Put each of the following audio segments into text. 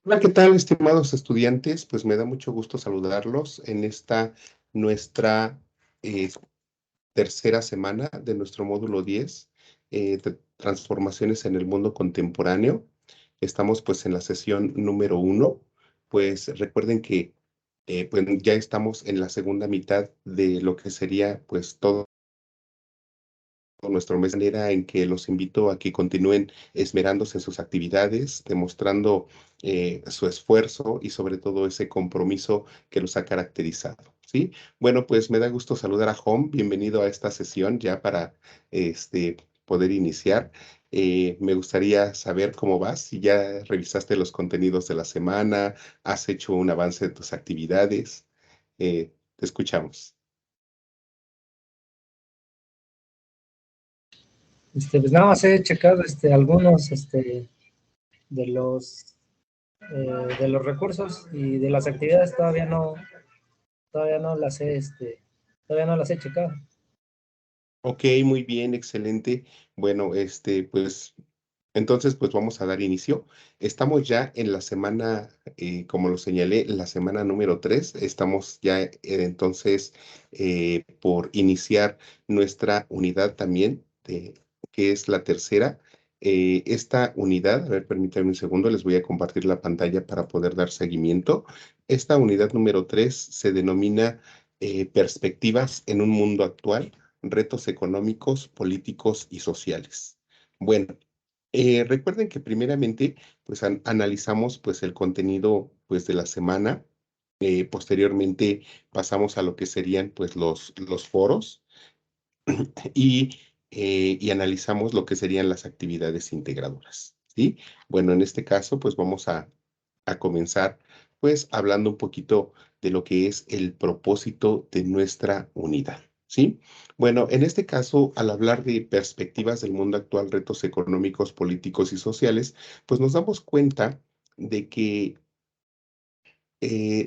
Hola, ¿qué tal, estimados estudiantes? Pues me da mucho gusto saludarlos en esta nuestra eh, tercera semana de nuestro módulo 10 de transformaciones en el mundo contemporáneo. Estamos pues en la sesión número uno. Pues recuerden que pues ya estamos en la segunda mitad de lo que sería pues todo nuestro mes, de manera en que los invito a que continúen esmerándose en sus actividades, demostrando su esfuerzo y sobre todo ese compromiso que los ha caracterizado, ¿sí? Bueno, pues me da gusto saludar a Home. Bienvenido a esta sesión ya para poder iniciar. Me gustaría saber cómo vas, si ya revisaste los contenidos de la semana, has hecho un avance de tus actividades. Te escuchamos. Pues nada más he checado algunos de los recursos y de las actividades todavía no las he todavía no las he checado. Ok, muy bien, excelente. Bueno, pues entonces, pues vamos a dar inicio. Estamos ya en la semana, como lo señalé, la semana número 3. Estamos ya entonces por iniciar nuestra unidad también, que es la tercera. Esta unidad, a ver, permítanme un segundo, les voy a compartir la pantalla para poder dar seguimiento. Esta unidad número 3 se denomina Perspectivas en un mundo actual, retos económicos, políticos y sociales. Bueno. Recuerden que primeramente, pues analizamos pues el contenido pues de la semana. Posteriormente pasamos a lo que serían pues los foros y analizamos lo que serían las actividades integradoras, ¿sí? Bueno, en este caso pues vamos a comenzar pues hablando un poquito de lo que es el propósito de nuestra unidad, ¿sí? Bueno, en este caso, al hablar de perspectivas del mundo actual, retos económicos, políticos y sociales, pues nos damos cuenta de que, eh,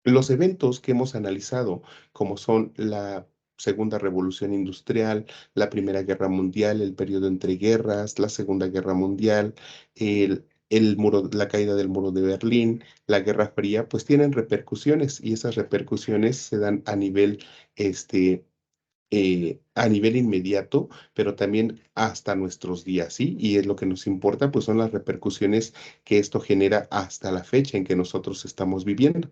los eventos que hemos analizado, como son la Segunda Revolución Industrial, la Primera Guerra Mundial, el periodo entre guerras, la Segunda Guerra Mundial, el muro, la caída del muro de Berlín, la Guerra Fría, pues tienen repercusiones y esas repercusiones se dan este, a nivel inmediato, pero también hasta nuestros días, ¿sí? Y es lo que nos importa, pues son las repercusiones que esto genera hasta la fecha en que nosotros estamos viviendo.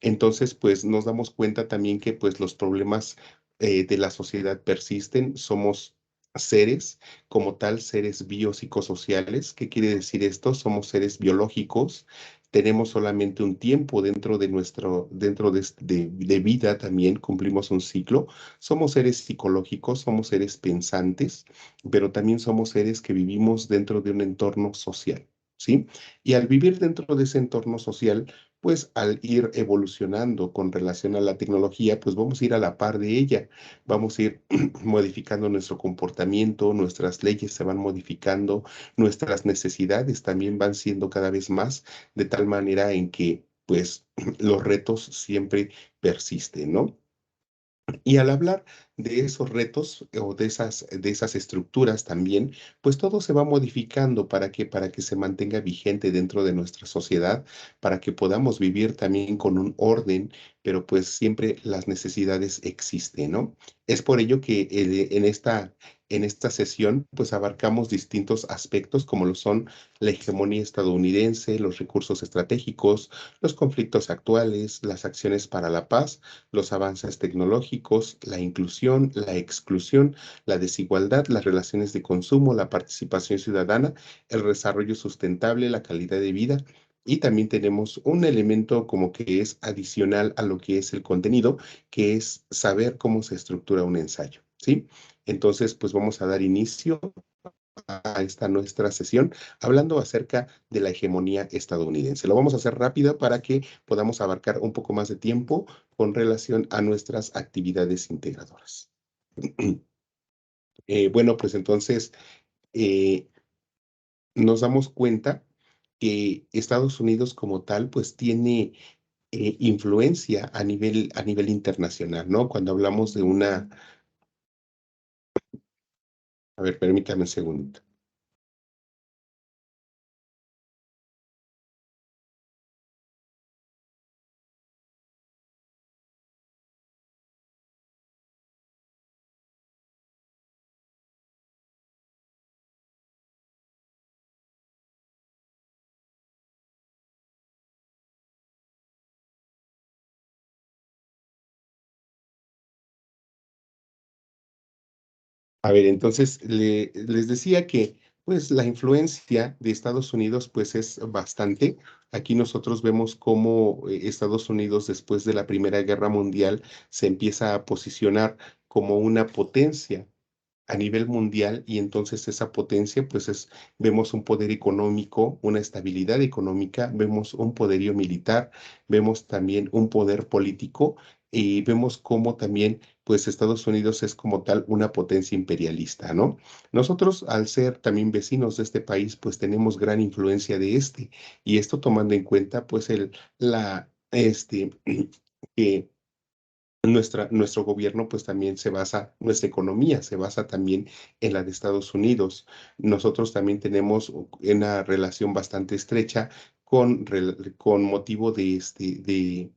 Entonces, pues nos damos cuenta también que pues los problemas de la sociedad persisten. Somos seres como tal, seres biopsicosociales. ¿Qué quiere decir esto? Somos seres biológicos. Tenemos solamente un tiempo dentro de de vida también, cumplimos un ciclo. Somos seres psicológicos, somos seres pensantes, pero también somos seres que vivimos dentro de un entorno social, ¿sí? Y al vivir dentro de ese entorno social, pues al ir evolucionando con relación a la tecnología, pues vamos a ir a la par de ella, vamos a ir modificando nuestro comportamiento, nuestras leyes se van modificando, nuestras necesidades también van siendo cada vez más, de tal manera en que pues los retos siempre persisten, ¿no? Y al hablar de esos retos o de esas estructuras también, pues todo se va modificando para que se mantenga vigente dentro de nuestra sociedad, para que podamos vivir también con un orden, pero pues siempre las necesidades existen, ¿no? Es por ello que en esta sesión pues abarcamos distintos aspectos como lo son la hegemonía estadounidense, los recursos estratégicos, los conflictos actuales, las acciones para la paz, los avances tecnológicos, la inclusión, la exclusión, la desigualdad, las relaciones de consumo, la participación ciudadana, el desarrollo sustentable, la calidad de vida. Y también tenemos un elemento como que es adicional a lo que es el contenido, que es saber cómo se estructura un ensayo, ¿sí? Entonces, pues vamos a dar inicio a esta nuestra sesión hablando acerca de la hegemonía estadounidense. Lo vamos a hacer rápido para que podamos abarcar un poco más de tiempo con relación a nuestras actividades integradoras. Bueno, pues entonces eh, nos damos cuenta que Estados Unidos como tal, pues tiene influencia a nivel internacional, ¿no? Cuando hablamos de una, a ver, permítame un segundo. A ver, entonces les decía que pues la influencia de Estados Unidos pues es bastante. Aquí nosotros vemos cómo Estados Unidos después de la Primera Guerra Mundial se empieza a posicionar como una potencia a nivel mundial y entonces esa potencia, pues vemos un poder económico, una estabilidad económica, vemos un poderío militar, vemos también un poder político y vemos cómo también, pues Estados Unidos es como tal una potencia imperialista, ¿no? Nosotros, al ser también vecinos de este país, pues tenemos gran influencia de este y esto tomando en cuenta, pues que nuestro gobierno pues también se basa, nuestra economía se basa también en la de Estados Unidos. Nosotros también tenemos una relación bastante estrecha con motivo de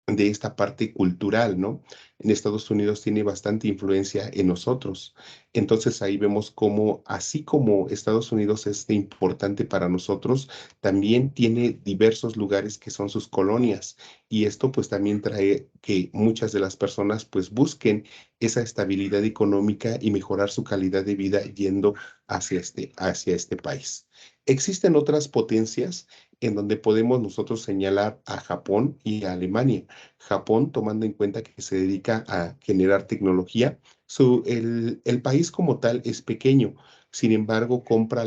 esta parte cultural, ¿no? En Estados Unidos tiene bastante influencia en nosotros. Entonces ahí vemos cómo, así como Estados Unidos es de importante para nosotros, también tiene diversos lugares que son sus colonias. Y esto pues también trae que muchas de las personas pues busquen esa estabilidad económica y mejorar su calidad de vida yendo hacia este país. Existen otras potencias en donde podemos nosotros señalar a Japón y a Alemania. Japón, tomando en cuenta que se dedica a generar tecnología, el país como tal es pequeño, sin embargo, compra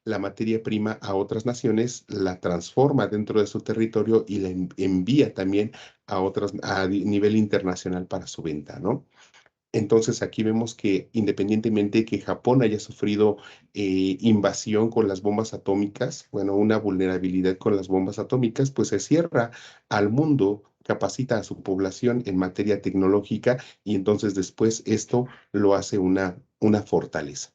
la materia prima a otras naciones, la transforma dentro de su territorio y la envía también a otras a nivel internacional para su venta, ¿no? Entonces aquí vemos que independientemente de que Japón haya sufrido invasión con las bombas atómicas, bueno, una vulnerabilidad con las bombas atómicas, pues se cierra al mundo, capacita a su población en materia tecnológica y entonces después esto lo hace una fortaleza.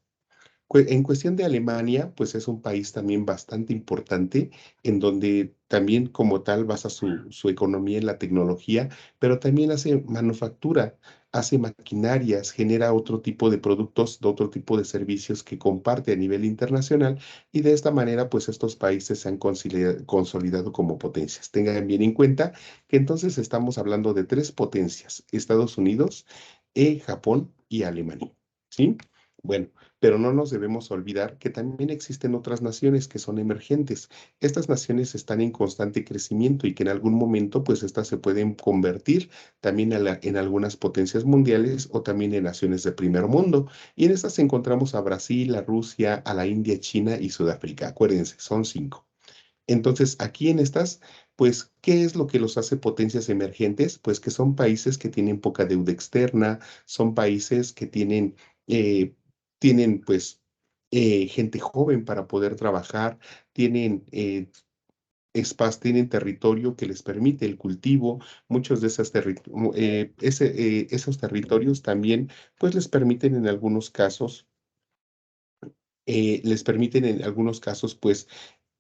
En cuestión de Alemania, pues es un país también bastante importante, en donde también como tal basa su economía en la tecnología, pero también hace manufactura, hace maquinarias, genera otro tipo de productos, de otro tipo de servicios que comparte a nivel internacional, y de esta manera, pues estos países se han consolidado como potencias. Tengan bien en cuenta que entonces estamos hablando de tres potencias: Estados Unidos, Japón y Alemania. ¿Sí? Bueno. Pero no nos debemos olvidar que también existen otras naciones que son emergentes. Estas naciones están en constante crecimiento y que en algún momento, pues, estas se pueden convertir también en algunas potencias mundiales o también en naciones de primer mundo. Y en estas encontramos a Brasil, a Rusia, a la India, China y Sudáfrica. Acuérdense, son cinco. Entonces, aquí en estas, pues, ¿qué es lo que los hace potencias emergentes? Pues que son países que tienen poca deuda externa, son países que eh, pues, gente joven para poder trabajar, tienen tienen territorio que les permite el cultivo, muchos de esos territorios también, pues, les permiten en algunos casos, pues,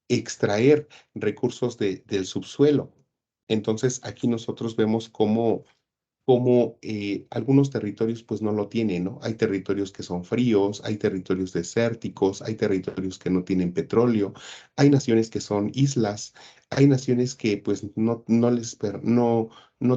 extraer recursos del subsuelo. Entonces, aquí nosotros vemos cómo algunos territorios pues no lo tienen, ¿no? Hay territorios que son fríos, hay territorios desérticos, hay territorios que no tienen petróleo, hay naciones que son islas, hay naciones que pues no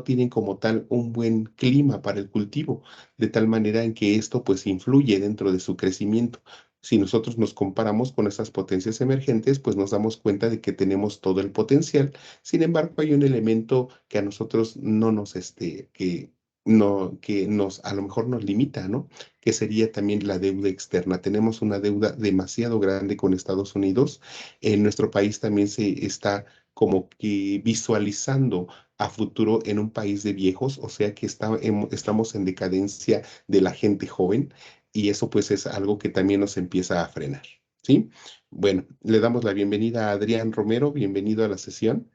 tienen como tal un buen clima para el cultivo, de tal manera en que esto pues influye dentro de su crecimiento. Si nosotros nos comparamos con esas potencias emergentes, pues nos damos cuenta de que tenemos todo el potencial. Sin embargo, hay un elemento que a nosotros no nos, que no, que nos, a lo mejor nos limita, ¿no? Que sería también la deuda externa. Tenemos una deuda demasiado grande con Estados Unidos. En nuestro país también se está como que visualizando a futuro en un país de viejos, o sea que estamos en decadencia de la gente joven y eso pues es algo que también nos empieza a frenar, ¿sí? Bueno, le damos la bienvenida a Adrián Romero, bienvenido a la sesión.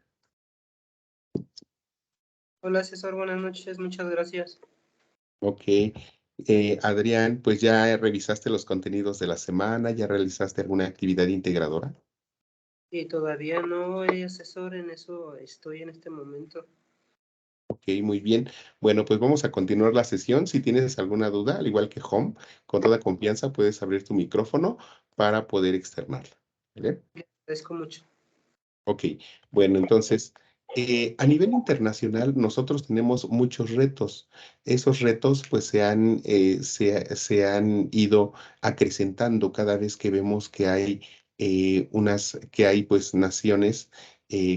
Hola César, buenas noches, muchas gracias. Ok. Adrián, pues ya revisaste los contenidos de la semana, ya realizaste alguna actividad integradora. Y todavía no hay asesor, en eso estoy en este momento. Ok, muy bien. Bueno, pues vamos a continuar la sesión. Si tienes alguna duda, al igual que Home, con toda confianza puedes abrir tu micrófono para poder externarla. ¿Vale? Agradezco mucho. Ok, bueno, entonces A nivel internacional, nosotros tenemos muchos retos. Esos retos, pues, se han ido acrecentando cada vez que vemos que hay pues, naciones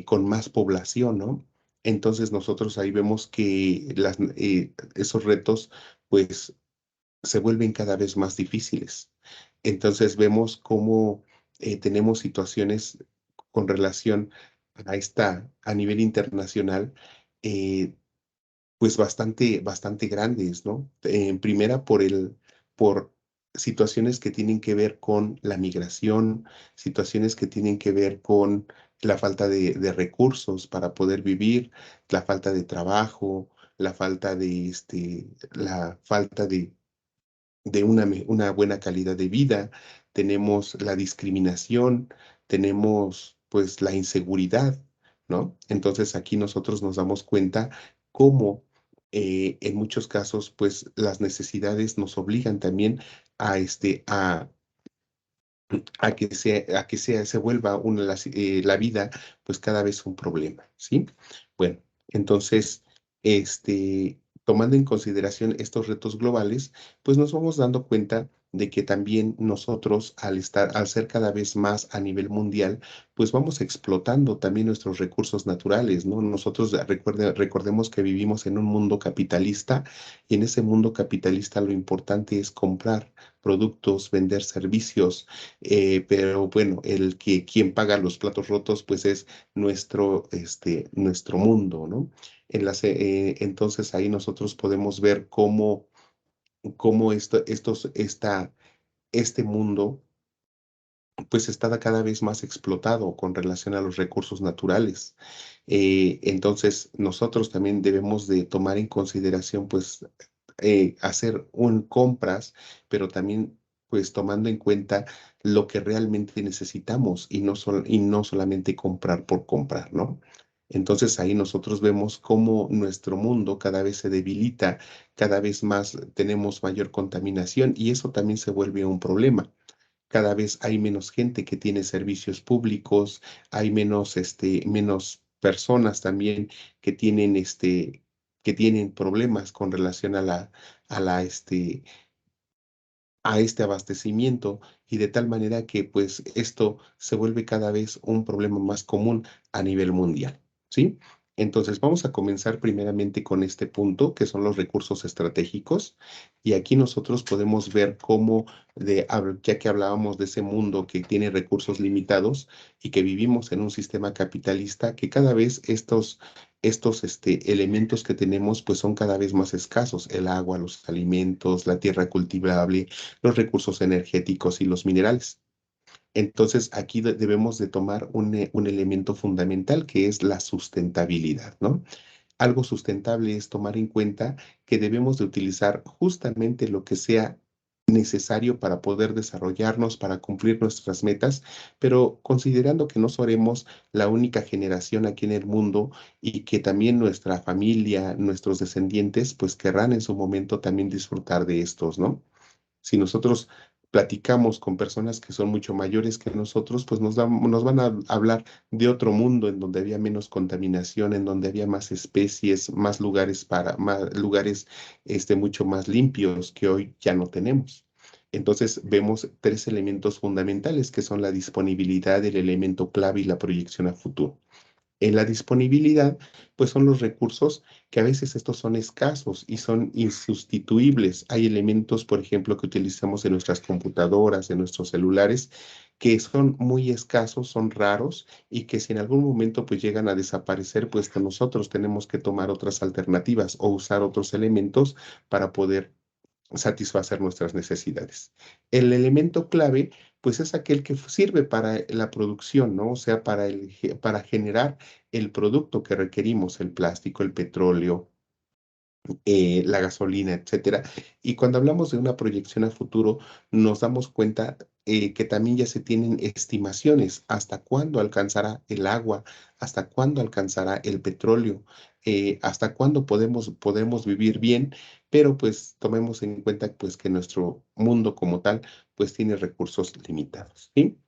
con más población, ¿no? Entonces, nosotros ahí vemos que esos retos, pues, se vuelven cada vez más difíciles. Entonces vemos cómo tenemos situaciones con relación a nivel internacional, eh, pues bastante grandes, ¿no? En primera por situaciones que tienen que ver con la migración, situaciones que tienen que ver con la falta de recursos para poder vivir, la falta de trabajo, la falta de una buena calidad de vida, tenemos la discriminación, tenemos pues la inseguridad, ¿no? Entonces aquí nosotros nos damos cuenta cómo en muchos casos pues las necesidades nos obligan también a se vuelva la vida pues cada vez un problema, ¿sí? Bueno, entonces, tomando en consideración estos retos globales, pues nos vamos dando cuenta de que también nosotros, al ser cada vez más a nivel mundial, pues vamos explotando también nuestros recursos naturales, ¿no? Nosotros recordemos que vivimos en un mundo capitalista y en ese mundo capitalista lo importante es comprar productos, vender servicios, pero bueno, quien paga los platos rotos, pues es nuestro mundo, ¿no? Entonces ahí nosotros podemos ver cómo este mundo pues está cada vez más explotado con relación a los recursos naturales. Entonces nosotros también debemos de tomar en consideración pues hacer compras, pero también pues tomando en cuenta lo que realmente necesitamos y no solamente comprar por comprar, ¿no? Entonces ahí nosotros vemos cómo nuestro mundo cada vez se debilita, cada vez más tenemos mayor contaminación y eso también se vuelve un problema. Cada vez hay menos gente que tiene servicios públicos, hay menos personas también que tienen, que tienen problemas con relación a la, este, a este abastecimiento y de tal manera que pues esto se vuelve cada vez un problema más común a nivel mundial, ¿sí? Entonces vamos a comenzar primeramente con este punto que son los recursos estratégicos y aquí nosotros podemos ver cómo ya que hablábamos de ese mundo que tiene recursos limitados y que vivimos en un sistema capitalista que cada vez estos elementos que tenemos pues son cada vez más escasos, el agua, los alimentos, la tierra cultivable, los recursos energéticos y los minerales. Entonces, aquí debemos de tomar un elemento fundamental que es la sustentabilidad, ¿no? Algo sustentable es tomar en cuenta que debemos de utilizar justamente lo que sea necesario para poder desarrollarnos, para cumplir nuestras metas, pero considerando que no seremos la única generación aquí en el mundo y que también nuestra familia, nuestros descendientes, pues querrán en su momento también disfrutar de estos, ¿no? Si nosotros platicamos con personas que son mucho mayores que nosotros, pues nos van a hablar de otro mundo en donde había menos contaminación, en donde había más especies, más lugares mucho más limpios que hoy ya no tenemos. Entonces vemos tres elementos fundamentales que son la disponibilidad, el elemento clave y la proyección a futuro. En la disponibilidad, pues son los recursos que a veces estos son escasos y son insustituibles. Hay elementos, por ejemplo, que utilizamos en nuestras computadoras, en nuestros celulares, que son muy escasos, son raros y que si en algún momento pues llegan a desaparecer, pues que nosotros tenemos que tomar otras alternativas o usar otros elementos para poder satisfacer nuestras necesidades. El elemento clave, pues es aquel que sirve para la producción, ¿no? O sea, para generar el producto que requerimos, el plástico, el petróleo, la gasolina, etcétera. Y cuando hablamos de una proyección a futuro, nos damos cuenta que también ya se tienen estimaciones hasta cuándo alcanzará el agua, hasta cuándo alcanzará el petróleo, hasta cuándo podemos vivir bien, pero pues tomemos en cuenta pues que nuestro mundo como tal pues tiene recursos limitados, ¿sí?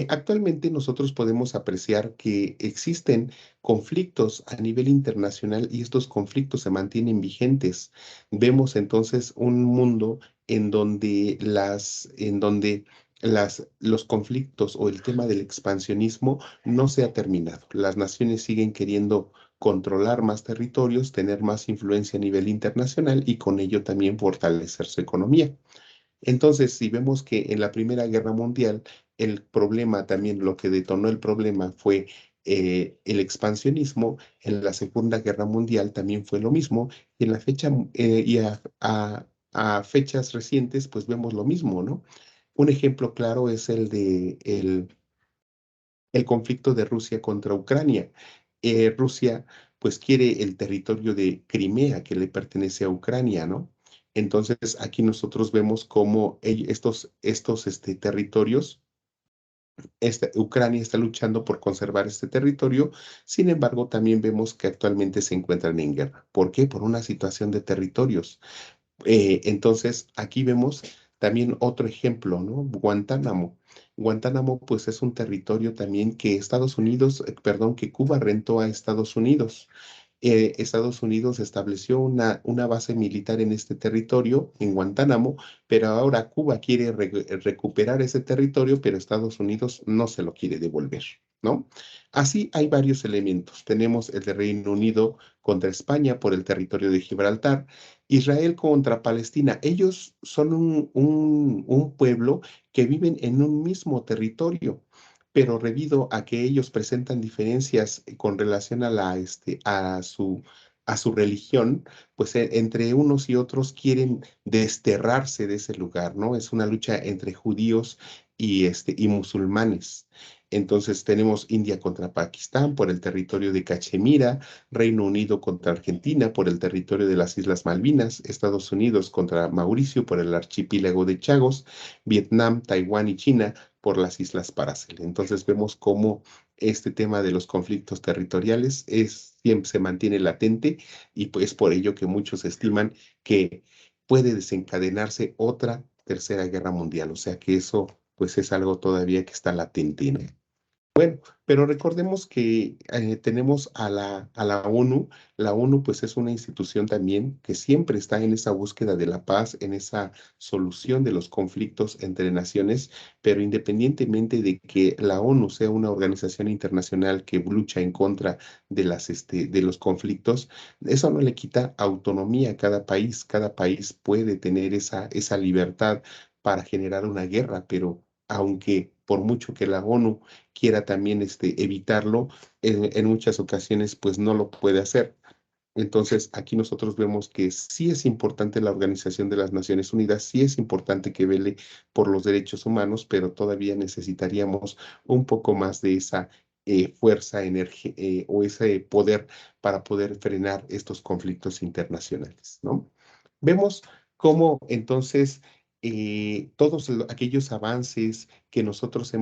Actualmente nosotros podemos apreciar que existen conflictos a nivel internacional y estos conflictos se mantienen vigentes. Vemos entonces un mundo en donde los conflictos o el tema del expansionismo no se ha terminado. Las naciones siguen queriendo controlar más territorios, tener más influencia a nivel internacional y con ello también fortalecer su economía. Entonces, si vemos que en la Primera Guerra Mundial el problema también, lo que detonó el problema fue el expansionismo, en la Segunda Guerra Mundial también fue lo mismo, y en la fecha a fechas recientes, pues vemos lo mismo, ¿no? Un ejemplo claro es el conflicto de Rusia contra Ucrania. Rusia pues quiere el territorio de Crimea que le pertenece a Ucrania, ¿no? Entonces aquí nosotros vemos cómo estos territorios, Ucrania está luchando por conservar este territorio, sin embargo también vemos que actualmente se encuentran en guerra. ¿Por qué? Por una situación de territorios. Entonces, aquí vemos también otro ejemplo, ¿no? Guantánamo. Guantánamo, pues es un territorio también que perdón, que Cuba rentó a Estados Unidos. Estados Unidos estableció una base militar en este territorio, en Guantánamo, pero ahora Cuba quiere recuperar ese territorio, pero Estados Unidos no se lo quiere devolver, ¿no? Así hay varios elementos. Tenemos el de Reino Unido contra España por el territorio de Gibraltar, Israel contra Palestina. Ellos son un pueblo que viven en un mismo territorio, pero debido a que ellos presentan diferencias con relación a su religión, pues entre unos y otros quieren desterrarse de ese lugar, ¿no? Es una lucha entre judíos y musulmanes. Entonces tenemos India contra Pakistán por el territorio de Cachemira, Reino Unido contra Argentina por el territorio de las Islas Malvinas, Estados Unidos contra Mauricio por el archipiélago de Chagos, Vietnam, Taiwán y China por las Islas Paracel. Entonces vemos cómo este tema de los conflictos territoriales siempre se mantiene latente y pues por ello que muchos estiman que puede desencadenarse otra tercera guerra mundial. O sea que eso pues es algo todavía que está latente, ¿no? Bueno, pero recordemos que tenemos a la ONU. La ONU pues es una institución también que siempre está en esa búsqueda de la paz, en esa solución de los conflictos entre naciones, pero independientemente de que la ONU sea una organización internacional que lucha en contra de los conflictos, eso no le quita autonomía a cada país. Cada país puede tener esa libertad para generar una guerra, pero aunque por mucho que la ONU quiera también evitarlo, en muchas ocasiones pues no lo puede hacer. Entonces, aquí nosotros vemos que sí es importante la Organización de las Naciones Unidas, sí es importante que vele por los derechos humanos, pero todavía necesitaríamos un poco más de esa fuerza, energía o ese poder para poder frenar estos conflictos internacionales, ¿no? Vemos cómo entonces todos aquellos avances que nosotros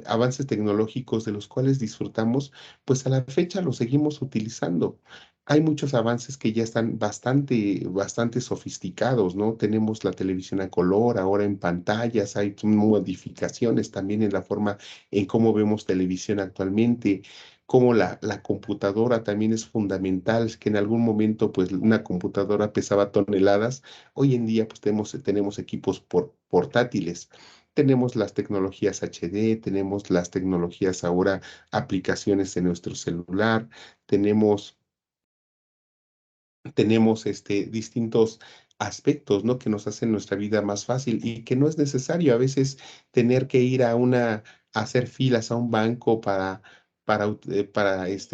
avances tecnológicos de los cuales disfrutamos, pues a la fecha los seguimos utilizando. Hay muchos avances que ya están bastante, bastante sofisticados, ¿no? Tenemos la televisión a color, ahora en pantallas, hay modificaciones también en la forma en cómo vemos televisión actualmente, como la computadora también es fundamental, que en algún momento pues una computadora pesaba toneladas, hoy en día pues tenemos equipos portátiles. Tenemos las tecnologías HD, tenemos las tecnologías ahora, aplicaciones en nuestro celular, tenemos, tenemos distintos aspectos, ¿no? Que nos hacen nuestra vida más fácil y que no es necesario a veces tener que ir a hacer filas a un banco para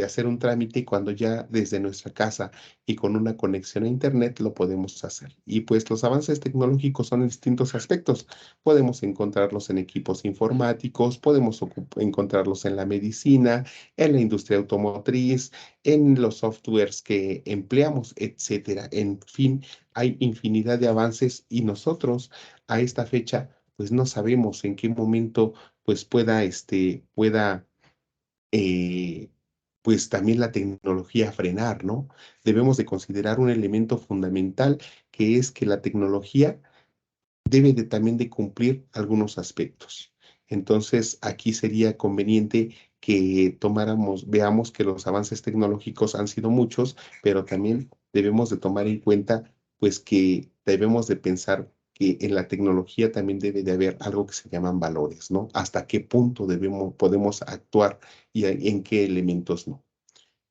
hacer un trámite cuando ya desde nuestra casa y con una conexión a internet lo podemos hacer. Y pues los avances tecnológicos son en distintos aspectos. Podemos encontrarlos en equipos informáticos, podemos encontrarlos en la medicina, en la industria automotriz, en los softwares que empleamos, etcétera. En fin, hay infinidad de avances y nosotros a esta fecha pues no sabemos en qué momento pues pueda eh, pues también la tecnología frenar, ¿no? Debemos de considerar un elemento fundamental que es que la tecnología debe también de cumplir algunos aspectos. Entonces, aquí sería conveniente que veamos que los avances tecnológicos han sido muchos, pero también debemos de tomar en cuenta, pues, que debemos de pensar que en la tecnología también debe de haber algo que se llaman valores, ¿no? Hasta qué punto podemos actuar y en qué elementos no.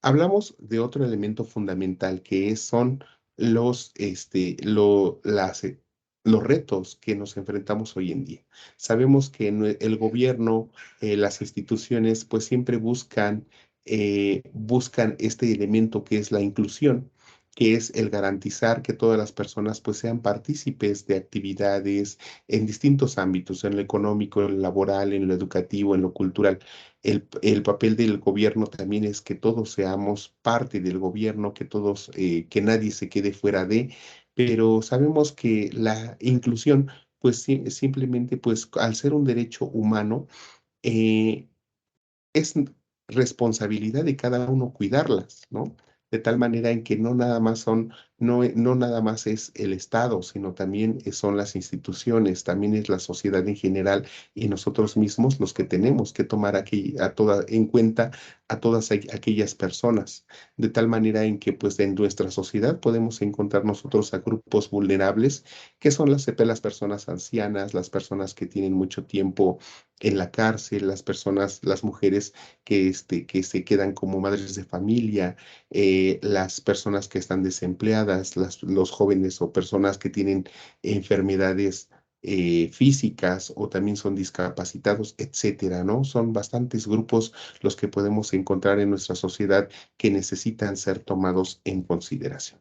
Hablamos de otro elemento fundamental son los, este, lo- las, los retos que nos enfrentamos hoy en día. Sabemos que el gobierno, las instituciones, pues siempre buscan este elemento que es la inclusión, que es el garantizar que todas las personas pues sean partícipes de actividades en distintos ámbitos, en lo económico, en lo laboral, en lo educativo, en lo cultural. El papel del gobierno también es que todos seamos parte del gobierno, que nadie se quede fuera pero sabemos que la inclusión, pues simplemente, pues al ser un derecho humano, eh, es responsabilidad de cada uno cuidarlas, ¿no? De tal manera en que no nada más es el Estado, sino también son las instituciones, también es la sociedad en general y nosotros mismos los que tenemos que tomar en cuenta a todas aquellas personas, de tal manera en que pues en nuestra sociedad podemos encontrar nosotros a grupos vulnerables, que son las personas ancianas, las personas que tienen mucho tiempo en la cárcel, las mujeres que se quedan como madres de familia, las personas que están desempleadas, los jóvenes o personas que tienen enfermedades físicas o también son discapacitados, etcétera, ¿no? Son bastantes grupos los que podemos encontrar en nuestra sociedad que necesitan ser tomados en consideración.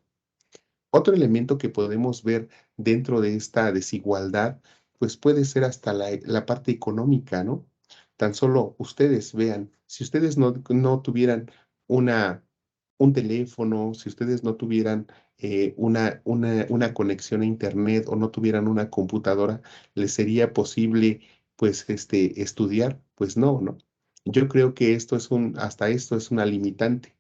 Otro elemento que podemos ver dentro de esta desigualdad, pues puede ser hasta la parte económica, ¿no? Tan solo ustedes vean, si ustedes no tuvieran una, un teléfono, si ustedes no tuvieran una conexión a Internet o no tuvieran una computadora, ¿les sería posible, pues, estudiar? Pues no, ¿no? Yo creo que hasta esto es una limitante.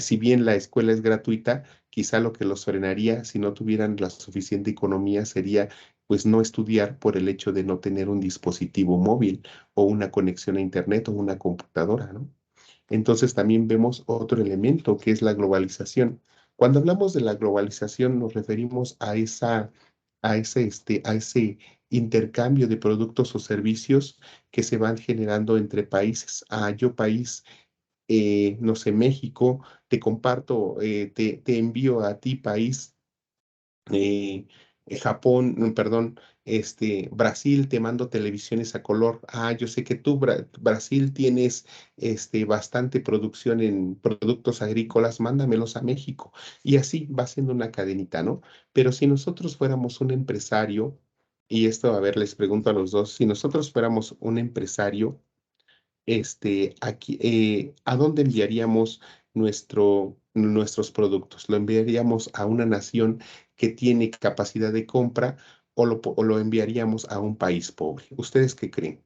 Si bien la escuela es gratuita, quizá lo que los frenaría si no tuvieran la suficiente economía sería pues no estudiar por el hecho de no tener un dispositivo móvil o una conexión a internet o una computadora, ¿no? Entonces también vemos otro elemento que es la globalización. Cuando hablamos de la globalización nos referimos a ese intercambio de productos o servicios que se van generando entre países. Yo país no sé, México, te comparto, te envío a ti, país, eh, Japón, perdón, Brasil, te mando televisiones a color. Yo sé que tú, Brasil, tienes bastante producción en productos agrícolas, mándamelos a México. Y así va siendo una cadenita, ¿no? Pero si nosotros fuéramos un empresario, y esto, a ver, les pregunto a los dos, si nosotros fuéramos un empresario, ¿a dónde enviaríamos nuestros productos? ¿Lo enviaríamos a una nación que tiene capacidad de compra o lo enviaríamos a un país pobre? ¿Ustedes qué creen?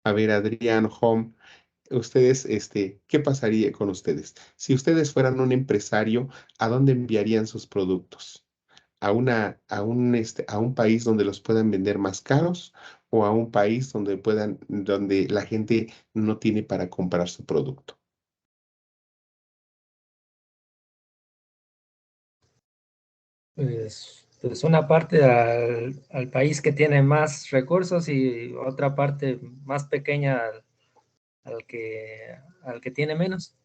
A ver, Adrián, Home, ustedes, ¿qué pasaría con ustedes? Si ustedes fueran un empresario, ¿a dónde enviarían sus productos? A un país donde los puedan vender más caros o a un país donde la gente no tiene para comprar su producto. Pues una parte al país que tiene más recursos y otra parte más pequeña al que tiene menos.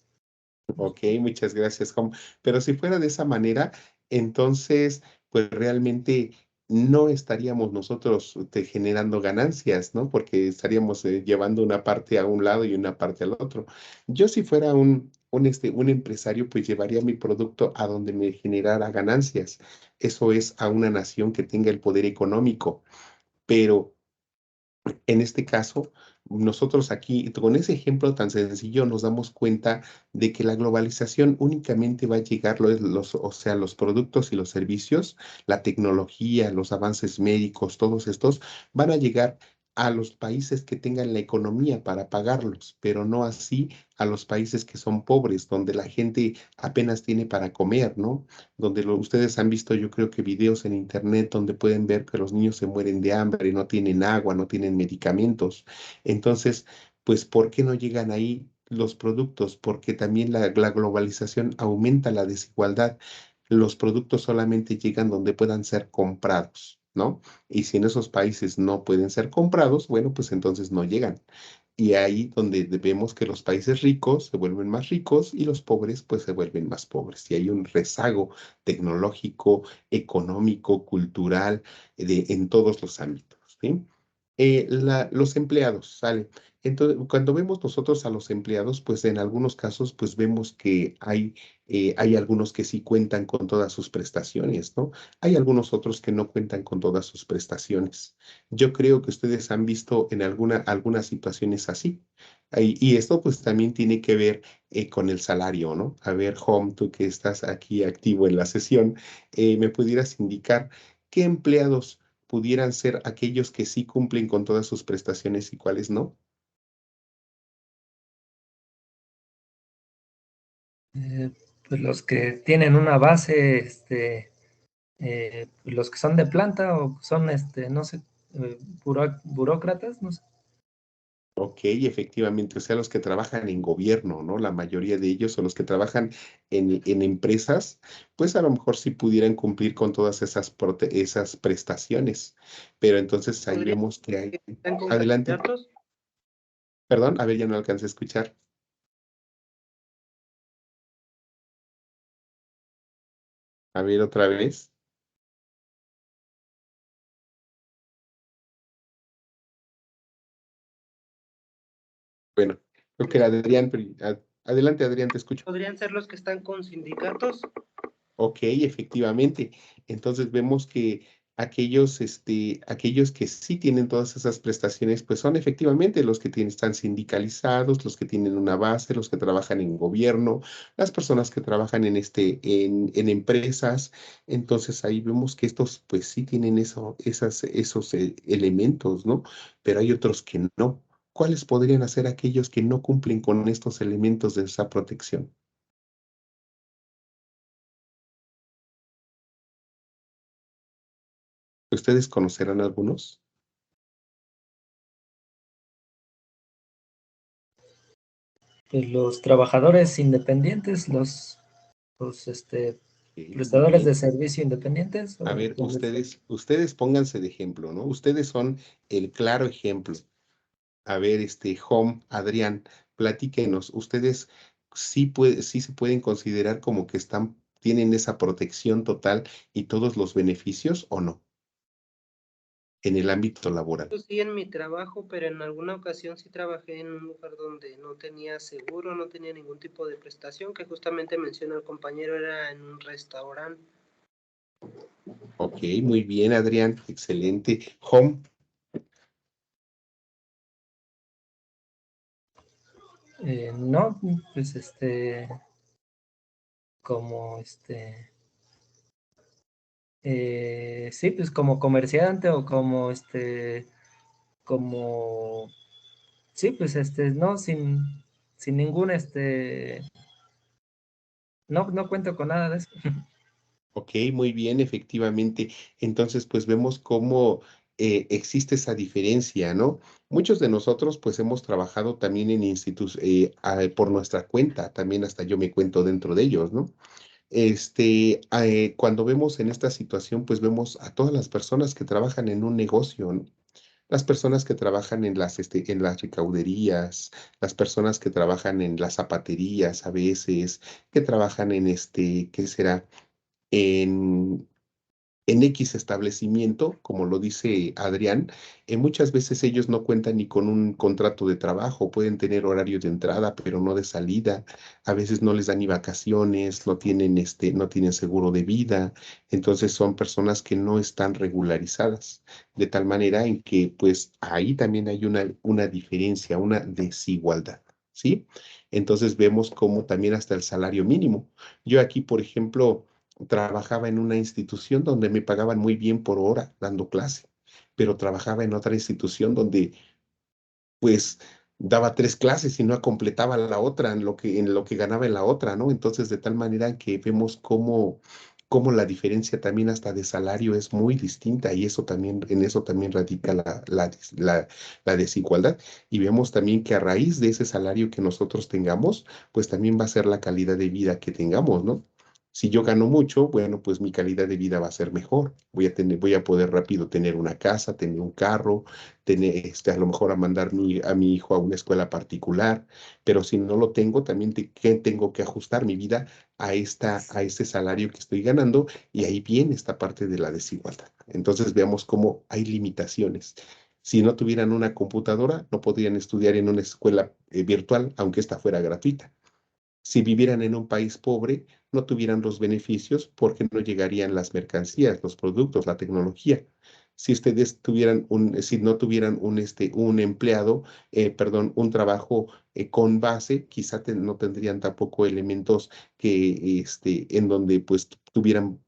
Ok, muchas gracias, Hom. Pero si fuera de esa manera, entonces, pues realmente no estaríamos nosotros generando ganancias, ¿no? Porque estaríamos llevando una parte a un lado y una parte al otro. Yo si fuera un empresario, pues llevaría mi producto a donde me generara ganancias. Eso es a una nación que tenga el poder económico. Pero en este caso, nosotros aquí, con ese ejemplo tan sencillo, nos damos cuenta de que la globalización únicamente va a llegar, o sea, los productos y los servicios, la tecnología, los avances médicos, todos estos van a llegar a los países que tengan la economía para pagarlos, pero no así a los países que son pobres, donde la gente apenas tiene para comer, ¿no? Donde ustedes han visto, yo creo que videos en internet donde pueden ver que los niños se mueren de hambre, no tienen agua, no tienen medicamentos. Entonces, pues, ¿por qué no llegan ahí los productos? Porque también la globalización aumenta la desigualdad. Los productos solamente llegan donde puedan ser comprados, ¿no? Y si en esos países no pueden ser comprados, bueno, pues entonces no llegan. Y ahí donde vemos que los países ricos se vuelven más ricos y los pobres pues se vuelven más pobres. Y hay un rezago tecnológico, económico, cultural, en todos los ámbitos, ¿sí? Los empleados, ¿sale? Entonces, cuando vemos nosotros a los empleados, pues en algunos casos, pues vemos que hay algunos que sí cuentan con todas sus prestaciones, ¿no? Hay algunos otros que no cuentan con todas sus prestaciones. Yo creo que ustedes han visto en algunas situaciones así. Y esto pues también tiene que ver con el salario, ¿no? A ver, Home, tú que estás aquí activo en la sesión, ¿me pudieras indicar qué empleados pudieran ser aquellos que sí cumplen con todas sus prestaciones y cuáles no? Eh, pues los que tienen una base, los que son de planta o son, no sé, burócratas, no sé. Ok, efectivamente, o sea, los que trabajan en gobierno, ¿no? La mayoría de ellos son los que trabajan en empresas, pues a lo mejor sí pudieran cumplir con todas esas prestaciones, pero entonces ahí ¿Podrían vemos que hay... que están con Adelante, candidatos? perdón, a ver, ya no alcancé a escuchar. A ver, otra vez. Bueno, creo que era Adrián, pero adelante, Adrián, te escucho. ¿Podrían ser los que están con sindicatos? Ok, efectivamente. Entonces vemos que aquellos que sí tienen todas esas prestaciones, pues son efectivamente los que están sindicalizados, los que tienen una base, los que trabajan en gobierno, las personas que trabajan en empresas. Entonces ahí vemos que estos, pues sí tienen esos elementos, ¿no? Pero hay otros que no. ¿Cuáles podrían ser aquellos que no cumplen con estos elementos de esa protección? ¿Ustedes conocerán algunos? Pues los trabajadores independientes, los Ok, muy prestadores de bien. servicio independientes, A o ver, ustedes pónganse de ejemplo, ¿no? Ustedes son el claro ejemplo. A ver, Home, Adrián, platíquenos. Ustedes sí se pueden considerar como que tienen esa protección total y todos los beneficios o no en el ámbito laboral. Pues sí, en mi trabajo, pero en alguna ocasión sí trabajé en un lugar donde no tenía seguro, no tenía ningún tipo de prestación, que justamente menciona el compañero, era en un restaurante. Ok, muy bien, Adrián, excelente. Home, no, pues como sí, pues como comerciante o como como, sí, pues no, sin ningún no cuento con nada de eso. ok, muy bien, efectivamente. Entonces, pues vemos cómo existe esa diferencia, ¿no? Muchos de nosotros, pues hemos trabajado también en por nuestra cuenta, también hasta yo me cuento dentro de ellos, ¿no? Cuando vemos en esta situación, pues vemos a todas las personas que trabajan en un negocio, ¿no? Las personas que trabajan en las recauderías, las personas que trabajan en las zapaterías a veces, que trabajan ¿qué será? En, en X establecimiento, como lo dice Adrián, muchas veces ellos no cuentan ni con un contrato de trabajo, pueden tener horario de entrada, pero no de salida. A veces no les dan ni vacaciones, no tienen seguro de vida. Entonces son personas que no están regularizadas, de tal manera en que pues ahí también hay una diferencia, una desigualdad. ¿Sí? Entonces vemos cómo también hasta el salario mínimo. Yo aquí, por ejemplo, trabajaba en una institución donde me pagaban muy bien por hora dando clase, pero trabajaba en otra institución donde pues daba 3 clases y no completaba la otra en lo que ganaba en la otra, ¿no? Entonces, de tal manera que vemos cómo la diferencia también hasta de salario es muy distinta y eso también, en eso también radica la desigualdad. Y vemos también que a raíz de ese salario que nosotros tengamos, pues también va a ser la calidad de vida que tengamos, ¿no? Si yo gano mucho, bueno, pues mi calidad de vida va a ser mejor. Voy a poder rápido tener una casa, tener un carro, tener, a lo mejor a mandar a mi hijo a una escuela particular, pero si no lo tengo, también que tengo que ajustar mi vida a este salario que estoy ganando y ahí viene esta parte de la desigualdad. Entonces veamos cómo hay limitaciones. Si no tuvieran una computadora, no podrían estudiar en una escuela virtual, aunque esta fuera gratuita. Si vivieran en un país pobre, no tuvieran los beneficios porque no llegarían las mercancías, los productos, la tecnología. Si ustedes tuvieran si no tuvieran un empleado, perdón, un trabajo con base, quizá no tendrían tampoco elementos en donde pues tuvieran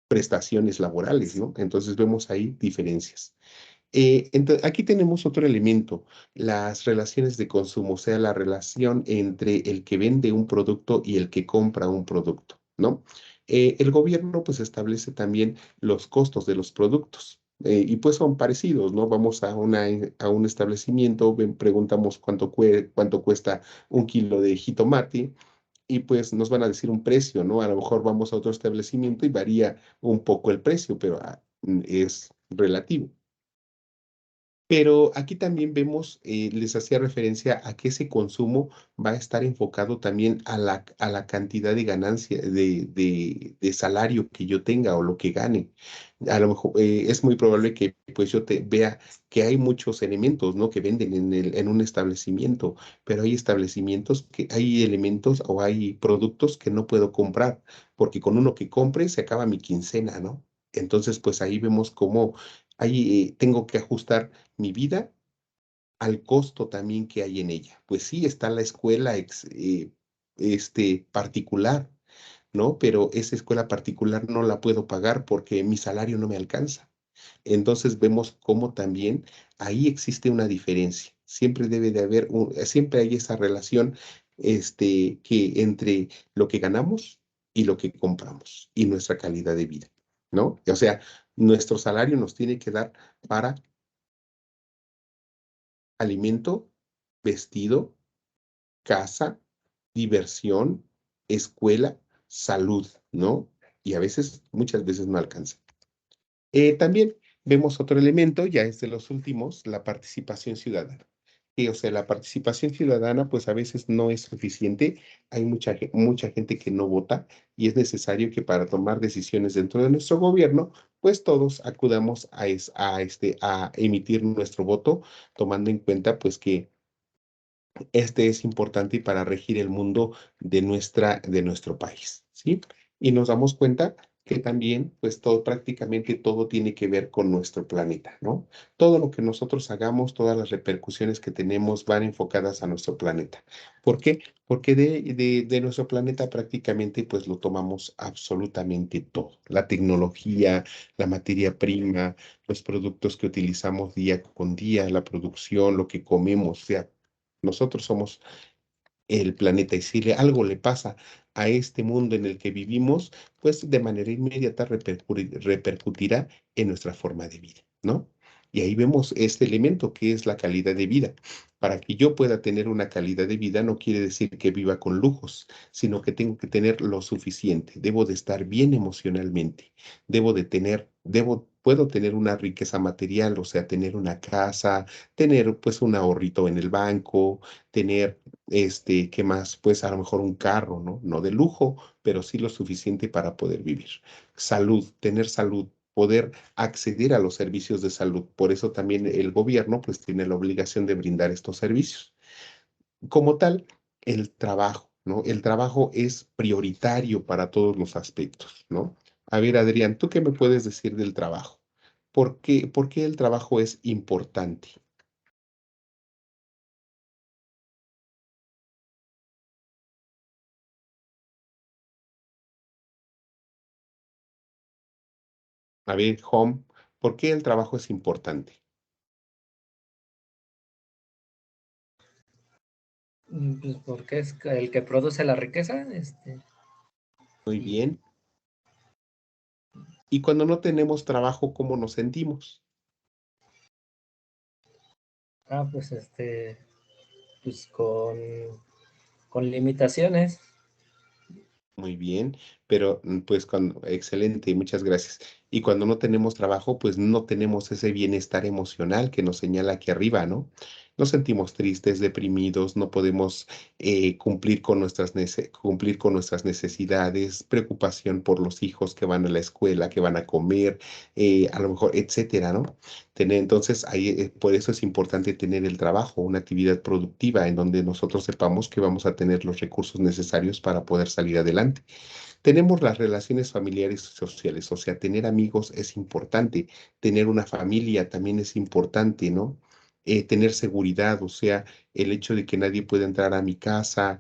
prestaciones laborales, ¿no? Entonces vemos ahí diferencias. Aquí tenemos otro elemento, las relaciones de consumo, o sea, la relación entre el que vende un producto y el que compra un producto, ¿no? El gobierno pues establece también los costos de los productos. Y pues son parecidos, ¿no? Vamos a un establecimiento, preguntamos cuánto cuesta 1 kilo de jitomate y pues nos van a decir un precio, ¿no? A lo mejor vamos a otro establecimiento y varía un poco el precio, pero es relativo. Pero aquí también vemos, les hacía referencia a que ese consumo va a estar enfocado también a la cantidad de ganancia, de salario que yo tenga o lo que gane. A lo mejor es muy probable que pues yo vea que hay muchos elementos, ¿no? Que venden en un establecimiento, pero hay establecimientos que hay elementos o hay productos que no puedo comprar, porque con uno que compre se acaba mi quincena, ¿no? Entonces, pues ahí vemos cómo ahí tengo que ajustar mi vida al costo también que hay en ella. Pues sí, está la escuela particular, ¿no? Pero esa escuela particular no la puedo pagar porque mi salario no me alcanza. Entonces vemos cómo también ahí existe una diferencia. Siempre debe de haber siempre hay esa relación, que entre lo que ganamos y lo que compramos y nuestra calidad de vida, ¿no? O sea, nuestro salario nos tiene que dar para alimento, vestido, casa, diversión, escuela, salud, ¿no? Y a veces, muchas veces no alcanza. También vemos otro elemento, ya es de los últimos, la participación ciudadana. Y, o sea, la participación ciudadana, pues a veces no es suficiente. Hay mucha gente que no vota y es necesario que para tomar decisiones dentro de nuestro gobierno, pues todos acudamos a emitir nuestro voto, tomando en cuenta, pues que este es importante para regir el mundo de nuestro país, ¿sí? Y nos damos cuenta que también, pues prácticamente todo tiene que ver con nuestro planeta, ¿no? Todo lo que nosotros hagamos, todas las repercusiones que tenemos van enfocadas a nuestro planeta. ¿Por qué? Porque de nuestro planeta prácticamente, pues lo tomamos absolutamente todo. La tecnología, la materia prima, los productos que utilizamos día con día, la producción, lo que comemos, o sea, nosotros somos el planeta y si algo le pasa a este mundo en el que vivimos, pues de manera inmediata repercutirá en nuestra forma de vida, ¿no? Y ahí vemos este elemento que es la calidad de vida. Para que yo pueda tener una calidad de vida no quiere decir que viva con lujos, sino que tengo que tener lo suficiente. Debo de estar bien emocionalmente. Puedo tener una riqueza material, o sea, tener una casa, tener pues un ahorrito en el banco, tener ¿qué más? Pues a lo mejor un carro, ¿no? No de lujo, pero sí lo suficiente para poder vivir. Salud, tener salud, poder acceder a los servicios de salud. Por eso también el gobierno pues tiene la obligación de brindar estos servicios. Como tal, el trabajo, ¿no? El trabajo es prioritario para todos los aspectos, ¿no? A ver, Adrián, ¿tú qué me puedes decir del trabajo? Por qué el trabajo es importante? A ver, Home, ¿Por qué el trabajo es importante? Pues porque es el que produce la riqueza, Muy y, bien. Y cuando no tenemos trabajo, ¿cómo nos sentimos? pues pues con limitaciones. Muy bien, pero pues excelente, muchas gracias. Y cuando no tenemos trabajo, pues no tenemos ese bienestar emocional que nos señala aquí arriba, ¿no? Nos sentimos tristes, deprimidos, no podemos cumplir con nuestras necesidades, preocupación por los hijos que van a la escuela, que van a comer, a lo mejor, etcétera, ¿no? Entonces, ahí, por eso es importante tener el trabajo, una actividad productiva en donde nosotros sepamos que vamos a tener los recursos necesarios para poder salir adelante. Tenemos las relaciones familiares y sociales, o sea, tener amigos es importante, tener una familia también es importante, ¿no? Tener seguridad, o sea, el hecho de que nadie pueda entrar a mi casa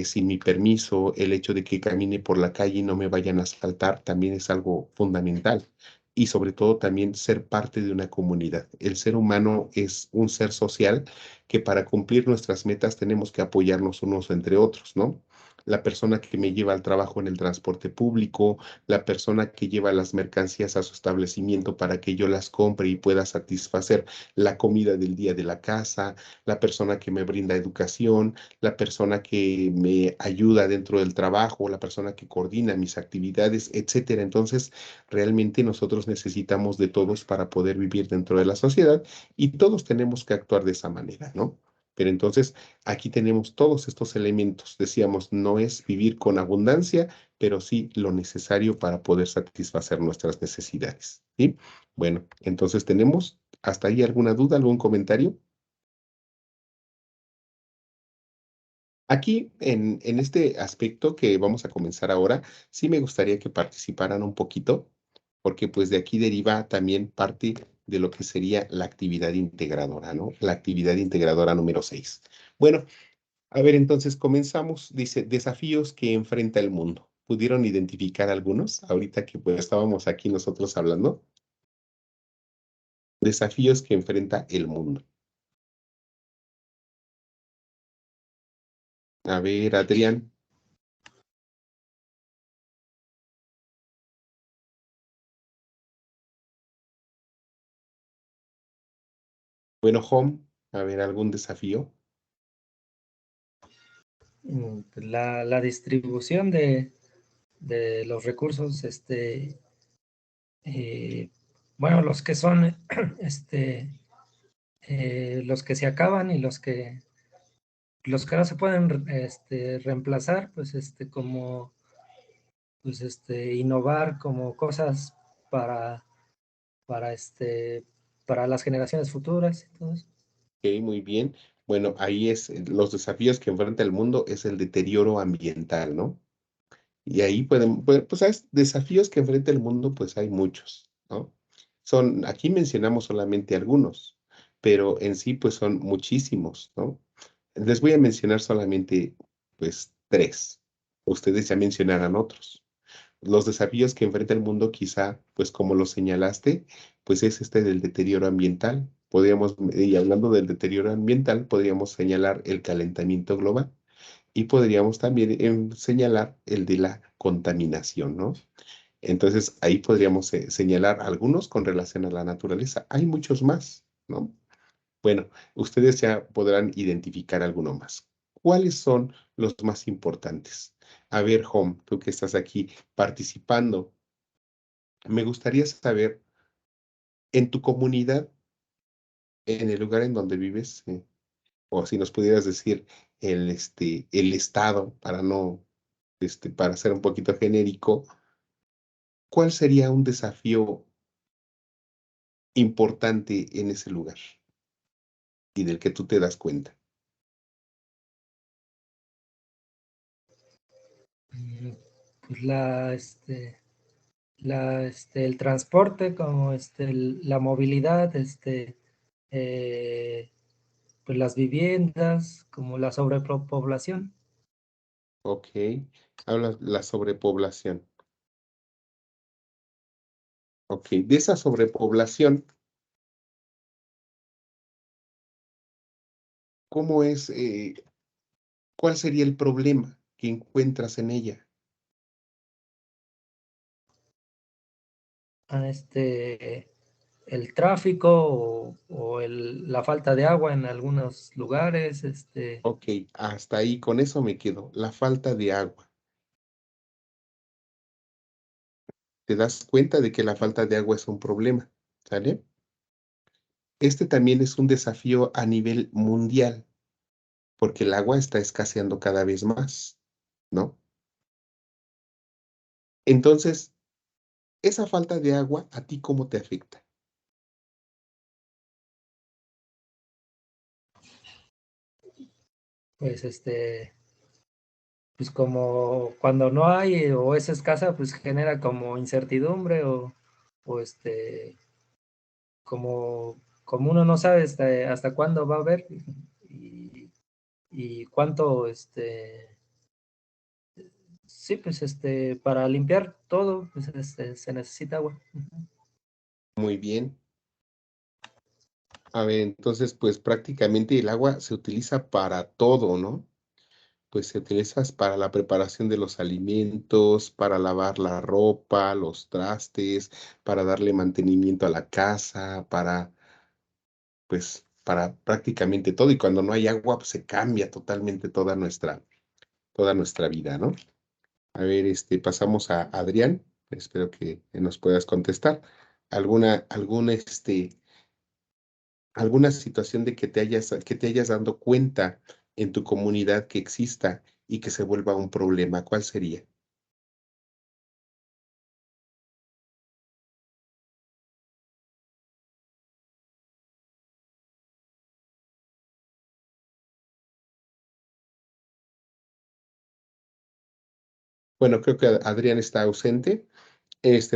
sin mi permiso, el hecho de que camine por la calle y no me vayan a asaltar, también es algo fundamental. Y sobre todo también ser parte de una comunidad. El ser humano es un ser social que para cumplir nuestras metas tenemos que apoyarnos unos entre otros, ¿no? La persona que me lleva al trabajo en el transporte público, la persona que lleva las mercancías a su establecimiento para que yo las compre y pueda satisfacer la comida del día de la casa, la persona que me brinda educación, la persona que me ayuda dentro del trabajo, la persona que coordina mis actividades, etcétera. Entonces, realmente nosotros necesitamos de todos para poder vivir dentro de la sociedad y todos tenemos que actuar de esa manera, ¿no? Pero entonces, aquí tenemos todos estos elementos. Decíamos, no es vivir con abundancia, pero sí lo necesario para poder satisfacer nuestras necesidades. ¿Sí? Bueno, entonces tenemos hasta ahí alguna duda, algún comentario. Aquí, en este aspecto que vamos a comenzar ahora, sí me gustaría que participaran un poquito, porque pues de aquí deriva también parte de lo que sería la actividad integradora, ¿no? La actividad integradora número 6. Bueno, a ver, entonces comenzamos. Dice, desafíos que enfrenta el mundo. ¿Pudieron identificar algunos ahorita que pues estábamos aquí nosotros hablando? Desafíos que enfrenta el mundo. A ver, Adrián. Bueno, Home, a ver, ¿algún desafío? Pues la distribución de los recursos, bueno, los que son, los que se acaban y los que no se pueden, reemplazar, pues, como, pues, innovar como cosas para, para, para las generaciones futuras. Entonces, Ok, muy bien. Bueno, ahí es, los desafíos que enfrenta el mundo es el deterioro ambiental, ¿no? Y ahí pues, ¿sabes? Desafíos que enfrenta el mundo, pues hay muchos, ¿no? Aquí mencionamos solamente algunos, pero en sí, pues son muchísimos, ¿no? Les voy a mencionar solamente, pues, tres. Ustedes ya mencionarán otros. Los desafíos que enfrenta el mundo, quizá, pues como lo señalaste, pues es este del deterioro ambiental. Y hablando del deterioro ambiental, podríamos señalar el calentamiento global y podríamos también señalar el de la contaminación, ¿no? Entonces, ahí podríamos señalar algunos con relación a la naturaleza. Hay muchos más, ¿no? Bueno, ustedes ya podrán identificar alguno más. ¿Cuáles son los más importantes? A ver, Home, tú que estás aquí participando, me gustaría saber, en tu comunidad, en el lugar en donde vives, o si nos pudieras decir el estado, para no, para ser un poquito genérico, ¿cuál sería un desafío importante en ese lugar y del que tú te das cuenta? pues el transporte, como la movilidad, eh, pues las viviendas, como la sobrepoblación. Ok, habla la sobrepoblación. Ok, de esa sobrepoblación, ¿cómo es, cuál sería el problema que encuentras en ella? a el tráfico o la falta de agua en algunos lugares, Ok, hasta ahí, con eso me quedo. La falta de agua. Te das cuenta de que la falta de agua es un problema, ¿sale? Este también es un desafío a nivel mundial, porque el agua está escaseando cada vez más, ¿no? Entonces, esa falta de agua, ¿a ti cómo te afecta? pues pues como cuando no hay o es escasa, pues genera como incertidumbre o como uno no sabe hasta cuándo va a haber y, y cuánto, sí, pues para limpiar todo, pues se necesita agua. Ujú. Muy bien. A ver, entonces, pues prácticamente el agua se utiliza para todo, ¿no? Pues se utiliza para la preparación de los alimentos, para lavar la ropa, los trastes, para darle mantenimiento a la casa, pues, para prácticamente todo. Y cuando no hay agua, pues se cambia totalmente toda nuestra vida, ¿no? A ver, pasamos a Adrián. Espero que nos puedas contestar. ¿Alguna situación de que te hayas dado cuenta en tu comunidad que exista y que se vuelva un problema? ¿Cuál sería? Bueno, creo que Adrián está ausente.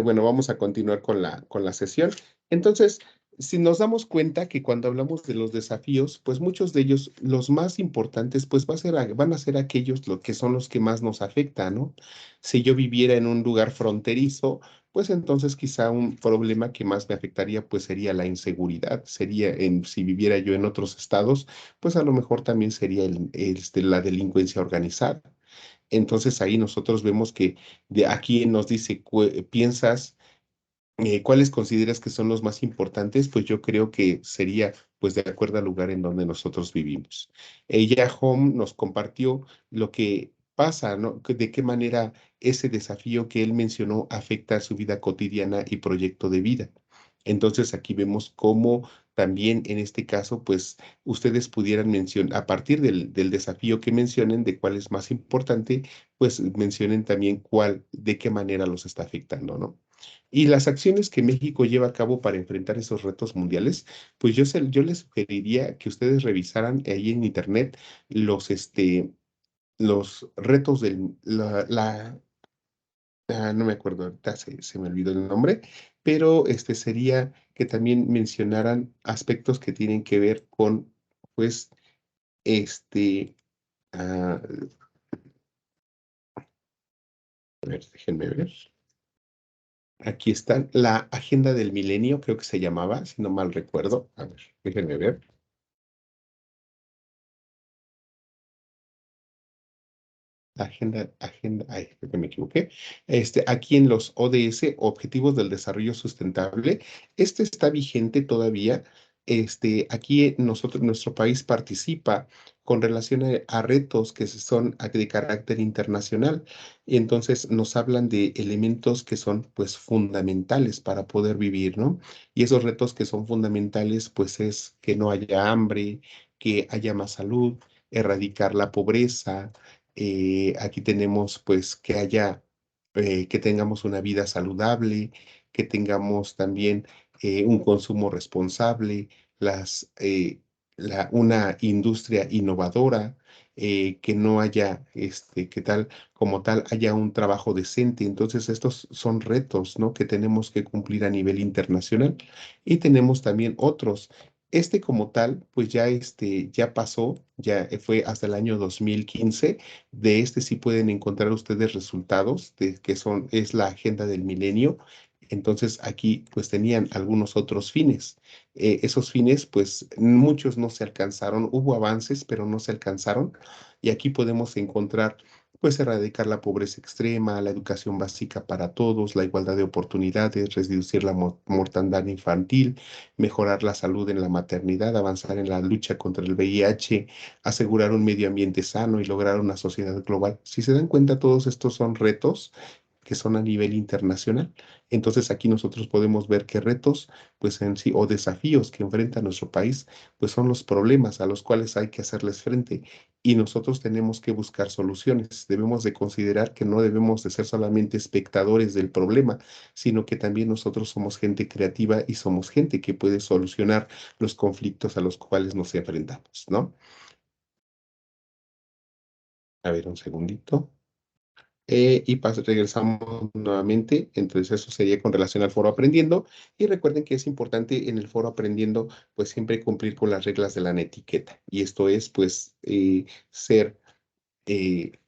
Bueno, vamos a continuar con la sesión. Entonces, si nos damos cuenta que cuando hablamos de los desafíos, pues muchos de ellos, los más importantes, pues van a ser aquellos que son los que más nos afectan, ¿no? Si yo viviera en un lugar fronterizo, pues entonces quizá un problema que más me afectaría, pues sería la inseguridad. Si viviera yo en otros estados, pues a lo mejor también sería la delincuencia organizada. Entonces ahí nosotros vemos que de aquí nos dice, ¿piensas cuáles consideras que son los más importantes? Pues yo creo que sería pues de acuerdo al lugar en donde nosotros vivimos. Ella Home nos compartió lo que pasa, ¿no? De qué manera ese desafío que él mencionó afecta a su vida cotidiana y proyecto de vida. Entonces aquí vemos cómo también en este caso, pues ustedes pudieran mencionar, a partir del desafío que mencionen, de cuál es más importante, pues mencionen también de qué manera los está afectando, ¿no? Y las acciones que México lleva a cabo para enfrentar esos retos mundiales, pues yo les sugeriría que ustedes revisaran ahí en internet los retos no me acuerdo ahorita, se me olvidó el nombre, pero sería que también mencionaran aspectos que tienen que ver con, pues, este, ah, a ver, déjenme ver. Aquí está la Agenda del Milenio, creo que se llamaba, si no mal recuerdo. A ver, déjenme ver. Ay, creo que me equivoqué. Aquí en los ODS, Objetivos del Desarrollo Sustentable, este está vigente todavía. Aquí nuestro país participa con relación a retos que son de carácter internacional. Y entonces nos hablan de elementos que son pues fundamentales para poder vivir, ¿no? Y esos retos que son fundamentales pues es que no haya hambre, que haya más salud, erradicar la pobreza. Aquí tenemos pues que tengamos una vida saludable, que tengamos también un consumo responsable, una industria innovadora, que no haya, que tal, como tal, haya un trabajo decente. Entonces, estos son retos, ¿no? Que tenemos que cumplir a nivel internacional y tenemos también otros. Como tal, pues ya pasó, ya fue hasta el año 2015. De sí pueden encontrar ustedes resultados es la Agenda del Milenio. Entonces aquí pues tenían algunos otros fines. Esos fines pues muchos no se alcanzaron, hubo avances pero no se alcanzaron y aquí podemos encontrar pues erradicar la pobreza extrema, la educación básica para todos, la igualdad de oportunidades, reducir la mortandad infantil, mejorar la salud en la maternidad, avanzar en la lucha contra el VIH, asegurar un medio ambiente sano y lograr una sociedad global. Si se dan cuenta, todos estos son retos que son a nivel internacional. Entonces aquí nosotros podemos ver que retos, pues en sí, o desafíos que enfrenta nuestro país, pues son los problemas a los cuales hay que hacerles frente y nosotros tenemos que buscar soluciones. Debemos de considerar que no debemos de ser solamente espectadores del problema, sino que también nosotros somos gente creativa y somos gente que puede solucionar los conflictos a los cuales nos enfrentamos, ¿no? A ver, un segundito. Regresamos nuevamente, entonces eso sería con relación al foro aprendiendo y recuerden que es importante en el foro aprendiendo pues siempre cumplir con las reglas de la netiqueta y esto es pues ser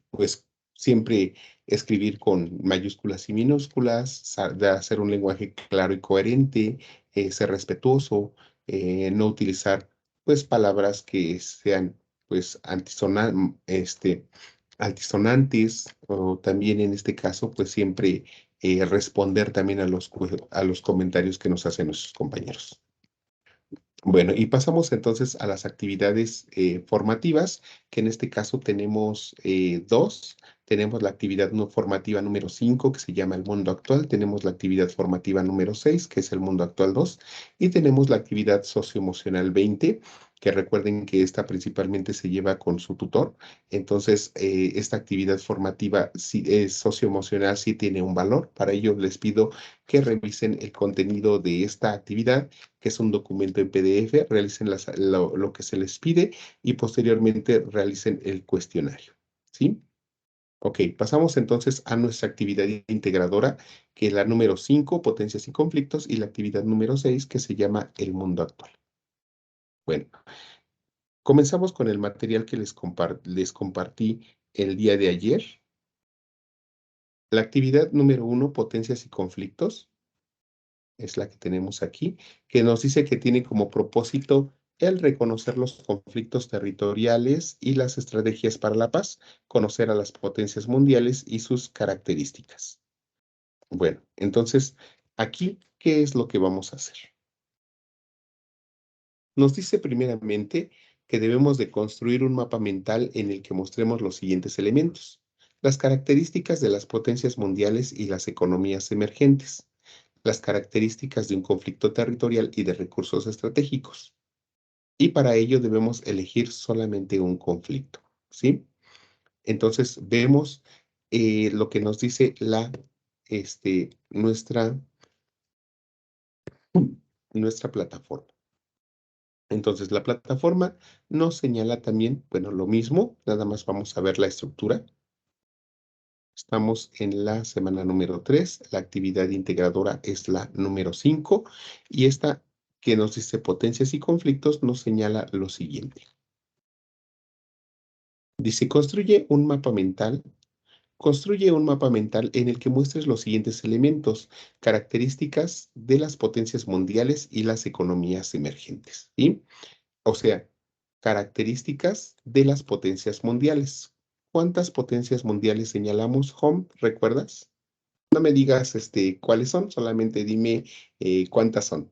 pues siempre escribir con mayúsculas y minúsculas, de hacer un lenguaje claro y coherente, ser respetuoso, no utilizar pues palabras que sean pues altisonantes o también en este caso pues siempre responder también a a los comentarios que nos hacen nuestros compañeros. Bueno, y pasamos entonces a las actividades formativas, que en este caso tenemos dos. Tenemos la actividad no formativa número 5, que se llama El Mundo Actual. Tenemos la actividad formativa número 6, que es El Mundo Actual 2. Y tenemos la actividad socioemocional 20, que recuerden que esta principalmente se lleva con su tutor. Entonces, esta actividad formativa socioemocional sí tiene un valor. Para ello, les pido que revisen el contenido de esta actividad que es un documento en PDF, realicen lo que se les pide y posteriormente realicen el cuestionario. ¿Sí? Ok, pasamos entonces a nuestra actividad integradora, que es la número 5, potencias y conflictos, y la actividad número 6, que se llama el mundo actual. Bueno, comenzamos con el material que les compartí el día de ayer. La actividad número 1, potencias y conflictos, es la que tenemos aquí, que nos dice que tiene como propósito el reconocer los conflictos territoriales y las estrategias para la paz, conocer a las potencias mundiales y sus características. Bueno, entonces, aquí, ¿qué es lo que vamos a hacer? Nos dice primeramente que debemos de construir un mapa mental en el que mostremos los siguientes elementos: las características de las potencias mundiales y las economías emergentes, las características de un conflicto territorial y de recursos estratégicos. Y para ello debemos elegir solamente un conflicto, ¿sí? Entonces vemos lo que nos dice nuestra plataforma. Entonces la plataforma nos señala también, bueno, lo mismo, nada más vamos a ver la estructura. Estamos en la semana número 3, la actividad integradora es la número 5 y esta que nos dice potencias y conflictos nos señala lo siguiente. Dice, construye un mapa mental en el que muestres los siguientes elementos, características de las potencias mundiales y las economías emergentes, ¿sí? O sea, características de las potencias mundiales. ¿Cuántas potencias mundiales señalamos, Home? ¿Recuerdas? No me digas cuáles son, solamente dime cuántas son.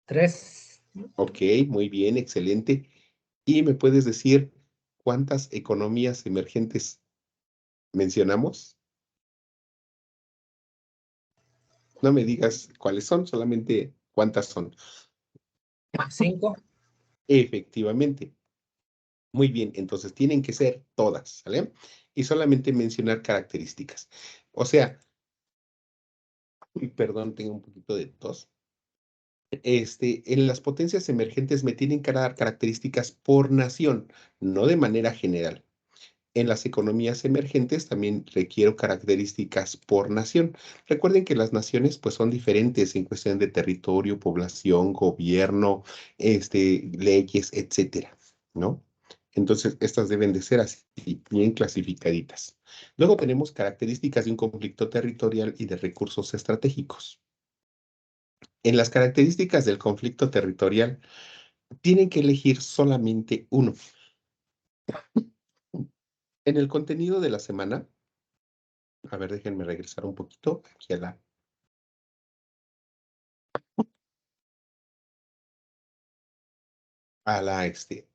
3. Ok, muy bien, excelente. ¿Y me puedes decir cuántas economías emergentes mencionamos? No me digas cuáles son, solamente cuántas son. 5. Efectivamente. Muy bien, entonces tienen que ser todas, ¿sale? Y solamente mencionar características. O sea, perdón, tengo un poquito de tos. En las potencias emergentes me tienen que dar características por nación, no de manera general. En las economías emergentes también requiero características por nación. Recuerden que las naciones pues son diferentes en cuestión de territorio, población, gobierno, leyes, etcétera, ¿no? Entonces, estas deben de ser así, bien clasificaditas. Luego tenemos características de un conflicto territorial y de recursos estratégicos. En las características del conflicto territorial, tienen que elegir solamente uno. En el contenido de la semana, a ver, déjenme regresar un poquito aquí a la, este,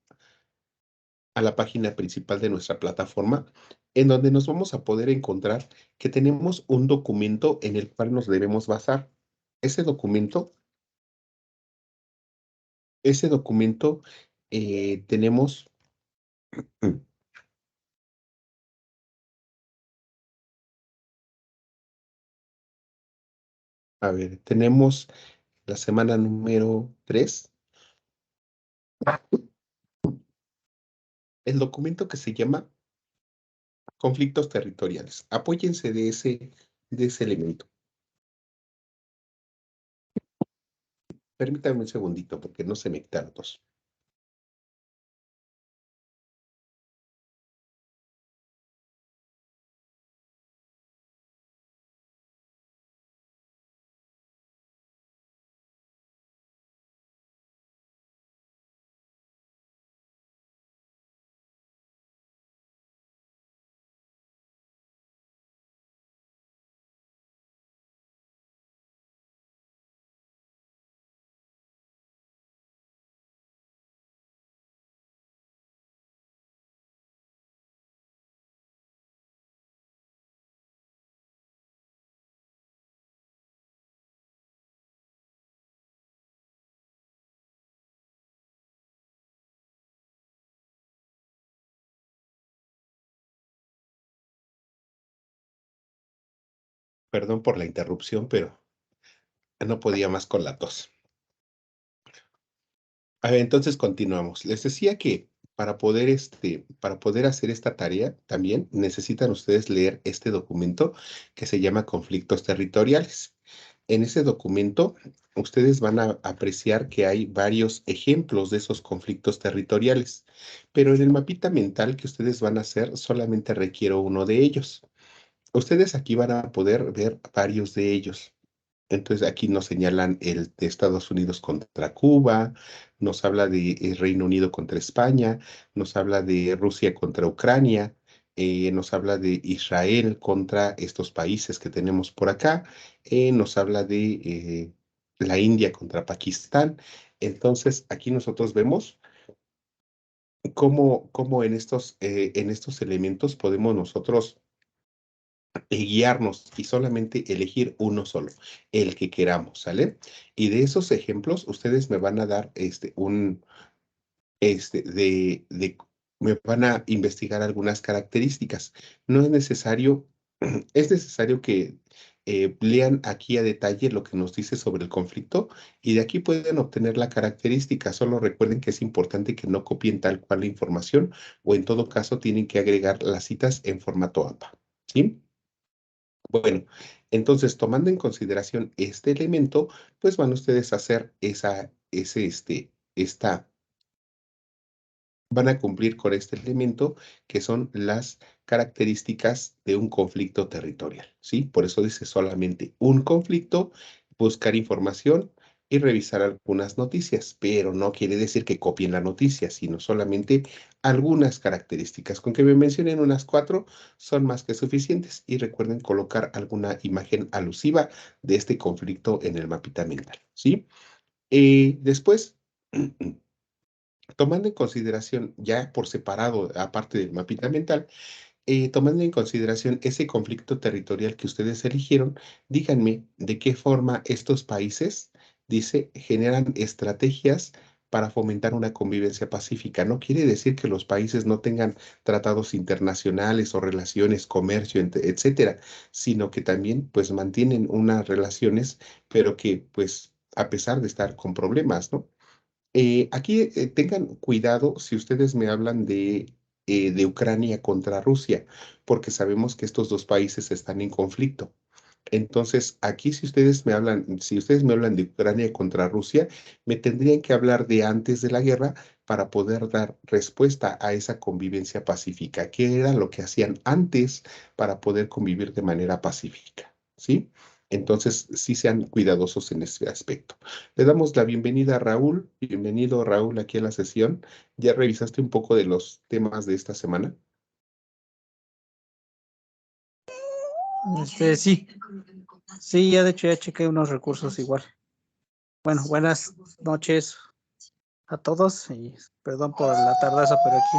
a la página principal de nuestra plataforma, en donde nos vamos a poder encontrar que tenemos un documento en el cual nos debemos basar. Ese documento, ese documento tenemos, a ver, tenemos la semana número 3, el documento que se llama conflictos territoriales. Apóyense de ese elemento. Permítanme un segundito porque no se me quitaron dos. Perdón por la interrupción, pero no podía más con la tos. A ver, entonces continuamos. Les decía que para poder hacer esta tarea, también necesitan ustedes leer este documento que se llama Conflictos Territoriales. En ese documento, ustedes van a apreciar que hay varios ejemplos de esos conflictos territoriales, pero en el mapita mental que ustedes van a hacer, solamente requiero uno de ellos. Ustedes aquí van a poder ver varios de ellos. Entonces aquí nos señalan el de Estados Unidos contra Cuba, nos habla de Reino Unido contra España, nos habla de Rusia contra Ucrania, nos habla de Israel contra estos países que tenemos por acá, nos habla de la India contra Pakistán. Entonces aquí nosotros vemos cómo en estos elementos podemos nosotros guiarnos y solamente elegir uno solo, el que queramos, ¿sale? Y de esos ejemplos, ustedes me van a dar me van a investigar algunas características. No es necesario, es necesario que lean aquí a detalle lo que nos dice sobre el conflicto y de aquí pueden obtener la característica. Solo recuerden que es importante que no copien tal cual la información o en todo caso tienen que agregar las citas en formato APA, ¿sí? Bueno, entonces tomando en consideración este elemento, pues van ustedes a hacer van a cumplir con este elemento que son las características de un conflicto territorial, ¿sí? Por eso dice solamente un conflicto, buscar información y revisar algunas noticias, pero no quiere decir que copien la noticia, sino solamente algunas características. Con que me mencionen unas 4 son más que suficientes y recuerden colocar alguna imagen alusiva de este conflicto en el mapita mental, ¿sí? Después, tomando en consideración ya por separado, aparte del mapita mental, tomando en consideración ese conflicto territorial que ustedes eligieron, díganme de qué forma estos países, dice, generan estrategias para fomentar una convivencia pacífica. No quiere decir que los países no tengan tratados internacionales o relaciones, comercio, etcétera, sino que también pues mantienen unas relaciones, pero que pues a pesar de estar con problemas, ¿no? Aquí tengan cuidado si ustedes me hablan de Ucrania contra Rusia, porque sabemos que estos dos países están en conflicto. Entonces, aquí si ustedes me hablan de Ucrania contra Rusia, me tendrían que hablar de antes de la guerra para poder dar respuesta a esa convivencia pacífica. ¿Qué era lo que hacían antes para poder convivir de manera pacífica? ¿Sí? Entonces, sí sean cuidadosos en ese aspecto. Le damos la bienvenida a Raúl. Bienvenido, Raúl, aquí a la sesión. ¿Ya revisaste un poco de los temas de esta semana? Sí, sí, ya de hecho ya chequé unos recursos igual. Bueno, buenas noches a todos y perdón por la tardanza, pero aquí,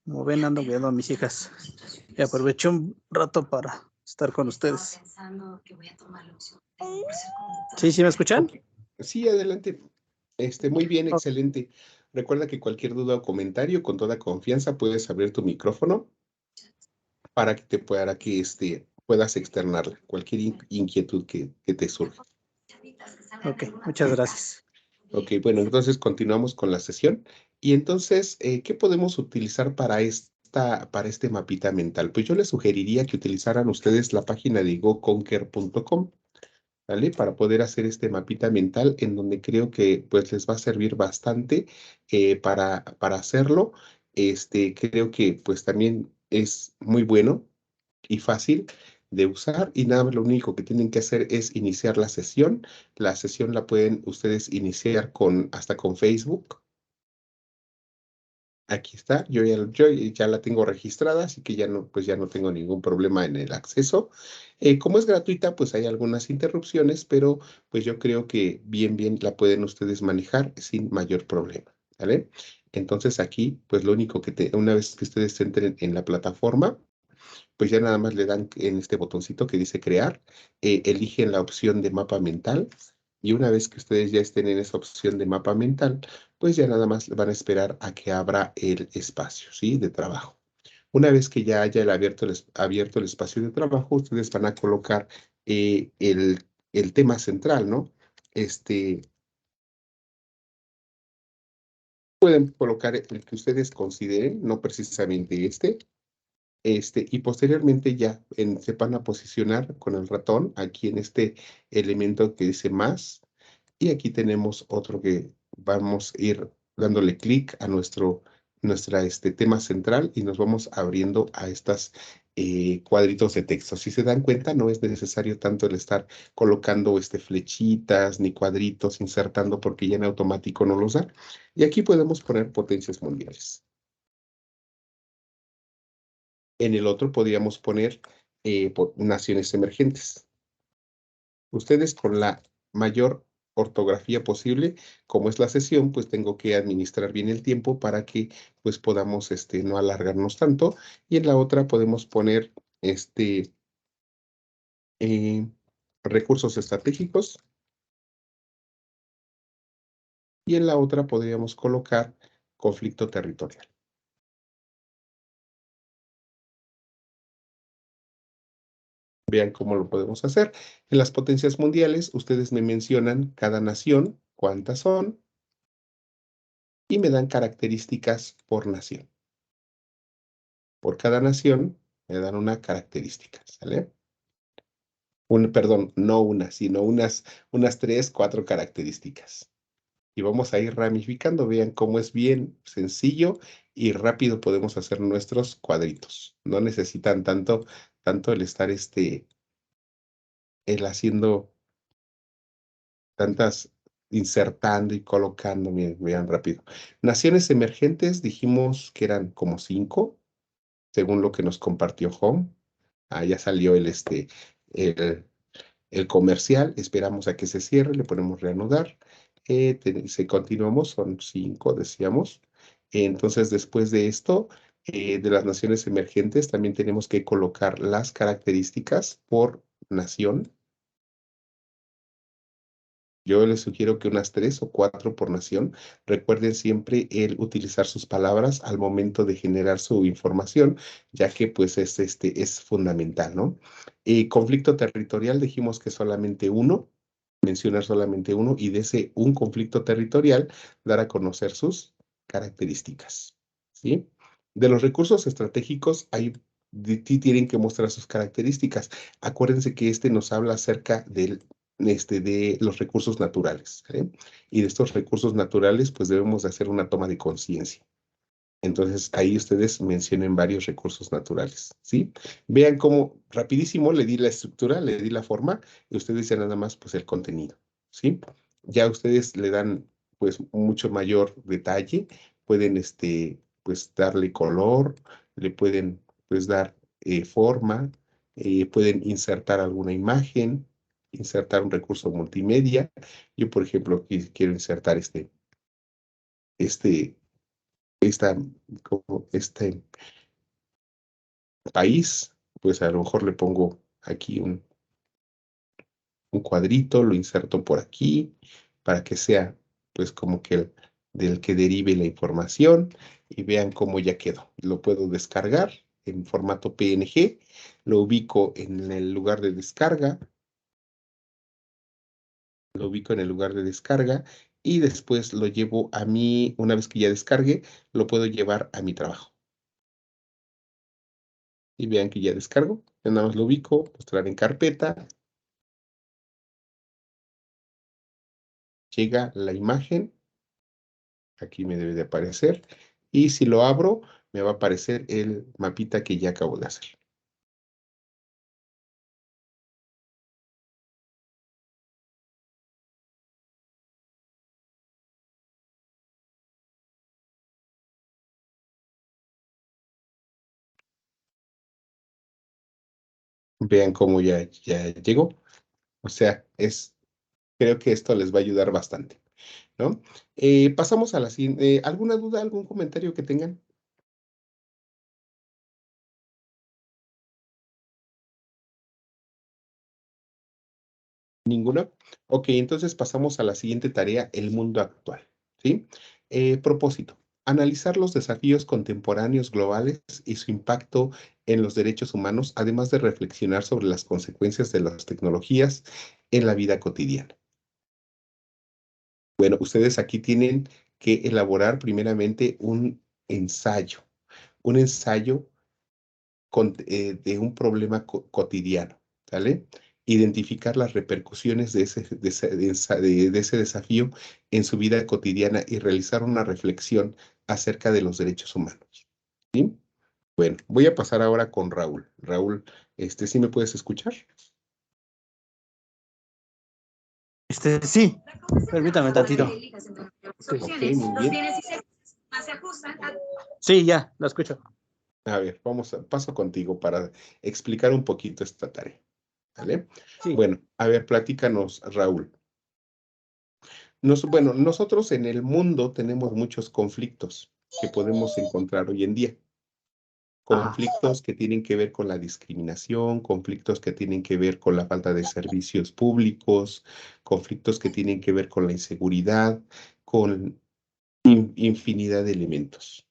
como ven, ando cuidando a mis hijas y aproveché un rato para estar con ustedes. Sí, ¿sí me escuchan? Ok. Sí, adelante. Muy bien, Ok. excelente. Recuerda que cualquier duda o comentario, con toda confianza, puedes abrir tu micrófono para que puedas externarla, cualquier inquietud que te surja. Ok, muchas gracias. Ok, bueno, entonces continuamos con la sesión. Y entonces, ¿qué podemos utilizar para este mapita mental? Pues yo les sugeriría que utilizaran ustedes la página de goconquer.com. ¿Vale? Para poder hacer este mapita mental en donde creo que pues les va a servir bastante para hacerlo. Creo que pues también es muy bueno y fácil de usar y nada más lo único que tienen que hacer es iniciar la sesión. La sesión la pueden ustedes iniciar hasta con Facebook. Aquí está, yo ya la tengo registrada, así que pues ya no tengo ningún problema en el acceso. Como es gratuita, pues hay algunas interrupciones, pero pues yo creo que bien la pueden ustedes manejar sin mayor problema, ¿vale? Entonces aquí, pues lo único una vez que ustedes entren en la plataforma, pues ya nada más le dan en este botoncito que dice crear, eligen la opción de mapa mental y una vez que ustedes ya estén en esa opción de mapa mental, pues ya nada más van a esperar a que abra el espacio, ¿sí? De trabajo. Una vez que ya haya abierto el espacio de trabajo, ustedes van a colocar el tema central, ¿no? Pueden colocar el que ustedes consideren, no precisamente y posteriormente ya se van a posicionar con el ratón aquí en este elemento que dice más y aquí tenemos otro que vamos a ir dándole clic a nuestra tema central y nos vamos abriendo a estas cuadritos de texto. Si se dan cuenta, no es necesario tanto el estar colocando flechitas ni cuadritos, insertando porque ya en automático no los da. Y aquí podemos poner potencias mundiales. En el otro podríamos poner naciones emergentes. Ustedes con la mayor ortografía posible, como es la sesión, pues tengo que administrar bien el tiempo para que pues podamos no alargarnos tanto. Y en la otra podemos poner eh, recursos estratégicos y en la otra podríamos colocar conflicto territorial. Vean cómo lo podemos hacer. En las potencias mundiales, ustedes me mencionan cada nación, cuántas son, y me dan características por nación. Por cada nación me dan una característica, ¿sale? Perdón, no una, sino unas 3, 4 características. Y vamos a ir ramificando. Vean cómo es bien sencillo y rápido podemos hacer nuestros cuadritos. No necesitan tanto el estar el haciendo tantas insertando y colocando, miren, vean rápido. Naciones emergentes dijimos que eran como 5, según lo que nos compartió Home. Ya salió el comercial, esperamos a que se cierre, le ponemos reanudar. Si continuamos, son 5, decíamos. Entonces, después de esto, de las naciones emergentes, también tenemos que colocar las características por nación. Yo les sugiero que unas 3 o 4 por nación. Recuerden siempre el utilizar sus palabras al momento de generar su información, ya que pues es fundamental, ¿no? Conflicto territorial, dijimos que solamente uno, mencionar solamente uno, y de ese un conflicto territorial, dar a conocer sus características, ¿sí? De los recursos estratégicos hay tienen que mostrar sus características. Acuérdense que este nos habla acerca de los recursos naturales, ¿eh? Y de estos recursos naturales, pues debemos de hacer una toma de conciencia. Entonces, ahí ustedes mencionen varios recursos naturales, ¿sí? Vean cómo rapidísimo le di la estructura, le di la forma, y ustedes ya nada más, pues, el contenido, ¿sí? Ya ustedes le dan, pues, mucho mayor detalle, pueden, pues, darle color, le pueden, pues, dar forma, pueden insertar alguna imagen, insertar un recurso multimedia. Yo, por ejemplo, quiero insertar este, esta, como país, pues a lo mejor le pongo aquí un cuadrito, lo inserto por aquí para que sea pues como que del que derive la información y vean cómo ya quedó. Lo puedo descargar en formato PNG, lo ubico en el lugar de descarga, y después lo llevo a mí, una vez que ya descargue, lo puedo llevar a mi trabajo. Y vean que ya descargo, ya nada más lo ubico, mostrar en carpeta, llega la imagen, aquí me debe de aparecer, y si lo abro, me va a aparecer el mapita que ya acabo de hacer. Vean cómo ya llegó. O sea, creo que esto les va a ayudar bastante, ¿no? Pasamos a la siguiente. ¿Alguna duda, algún comentario que tengan? ¿Ninguna? Ok, entonces pasamos a la siguiente tarea, el mundo actual, ¿sí? Propósito, analizar los desafíos contemporáneos globales y su impacto en los derechos humanos, además de reflexionar sobre las consecuencias de las tecnologías en la vida cotidiana. Bueno, ustedes aquí tienen que elaborar primeramente un ensayo de un problema cotidiano, ¿sale? Identificar las repercusiones de ese desafío en su vida cotidiana y realizar una reflexión acerca de los derechos humanos, ¿sí? Bueno, voy a pasar ahora con Raúl. Raúl, ¿sí me puedes escuchar? Sí, permítame tantito. Ok, muy bien. Sí, ya, lo escucho. A ver, paso contigo para explicar un poquito esta tarea, ¿vale? Sí. Bueno, a ver, platícanos, Raúl. Bueno, nosotros en el mundo tenemos muchos conflictos que podemos encontrar hoy en día. Conflictos que tienen que ver con la discriminación, conflictos que tienen que ver con la falta de servicios públicos, conflictos que tienen que ver con la inseguridad, con infinidad de elementos.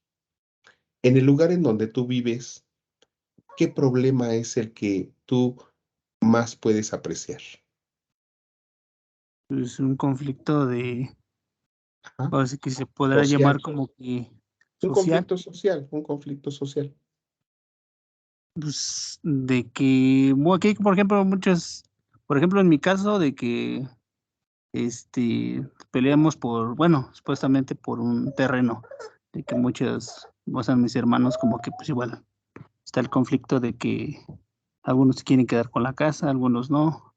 En el lugar en donde tú vives, ¿qué problema es el que tú más puedes apreciar? Es un conflicto Ajá. ahora sí que se podrá Social. llamar como que Un social, conflicto social, un conflicto social. pues de que, bueno, aquí, por ejemplo, por ejemplo, en mi caso, de que peleamos bueno, supuestamente por un terreno, de que muchos, o sea, mis hermanos como que pues igual está el conflicto de que algunos se quieren quedar con la casa, algunos no,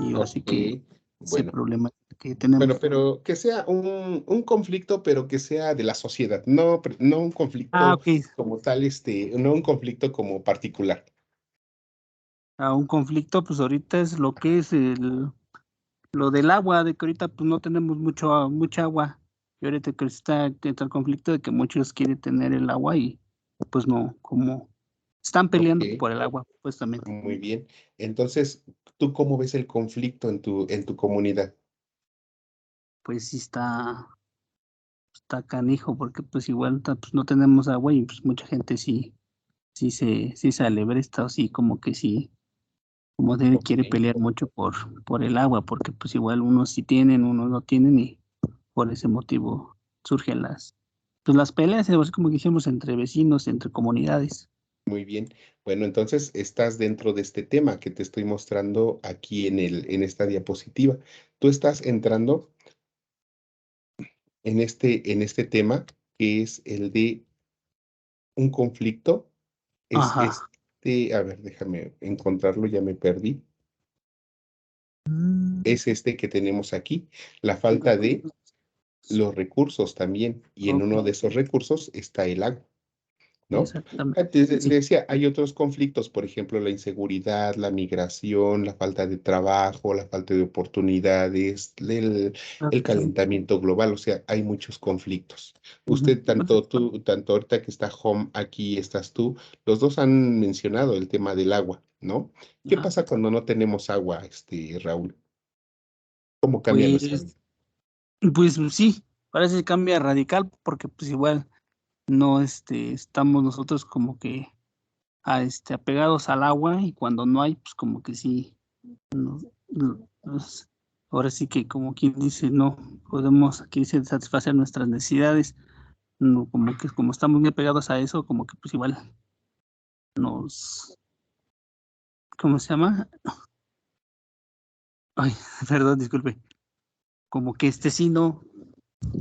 y ahora sí Ok, que ese bueno. problema que Bueno, tenemos. pero que sea un conflicto, pero que sea de la sociedad, no un conflicto Ok, como tal, no un conflicto como particular. a un conflicto, pues ahorita es lo que es lo del agua, de que ahorita pues no tenemos mucha agua, y ahorita que está el conflicto de que muchos quieren tener el agua y pues no, como están peleando Ok, por el agua, supuestamente. muy bien. Entonces, ¿tú cómo ves el conflicto en tu comunidad? Pues sí está canijo, porque pues igual pues, no tenemos agua y pues mucha gente sí se alebresta o sí como que sí, como quiere Ok, pelear mucho por el agua, porque pues igual unos sí tienen, unos no tienen y por ese motivo surgen pues las peleas, así como dijimos, entre vecinos, entre comunidades. Muy bien. Bueno, entonces estás dentro de este tema que te estoy mostrando aquí en esta diapositiva. Tú estás entrando en este tema que es el de un conflicto. Es Ajá. este, a ver, déjame encontrarlo, ya me perdí. Mm, Es este que tenemos aquí, la falta de los recursos también. Y en ok, uno de esos recursos está el agua, ¿no? exactamente. Le Sí. decía, hay otros conflictos, por ejemplo, la inseguridad, la migración, la falta de trabajo, la falta de oportunidades, el Ok. calentamiento global, o sea, hay muchos conflictos. Ujú. Usted, tanto ahorita que está Home, aquí estás tú, los dos han mencionado el tema del agua, ¿no? ¿Qué Ajá. pasa cuando no tenemos agua, Raúl? ¿Cómo cambia nuestra vida? Pues, pues sí, parece que cambia radical porque pues igual no estamos nosotros como que apegados al agua y cuando no hay, pues como que sí, nos- ahora sí que como quien dice, no podemos, aquí dice, satisfacer nuestras necesidades, no, como que como estamos muy apegados a eso, como que pues igual nos, ¿cómo se llama? Ay, perdón, disculpe, como que sí no,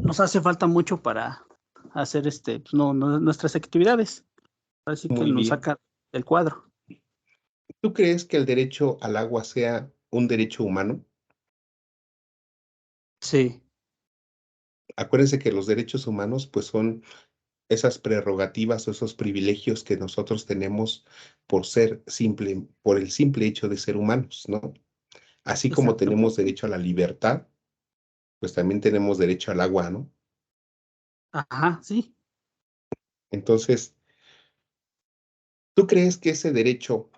nos hace falta mucho para hacer pues, nuestras actividades, así que Muy nos bien. saca del cuadro. ¿Tú crees que el derecho al agua sea un derecho humano? Sí, Acuérdense que los derechos humanos pues son esas prerrogativas o esos privilegios que nosotros tenemos por el simple hecho de ser humanos, ¿no? Así como exacto. tenemos derecho a la libertad, pues también tenemos derecho al agua, ¿no? Ajá, sí. Entonces, ¿tú crees que ese derecho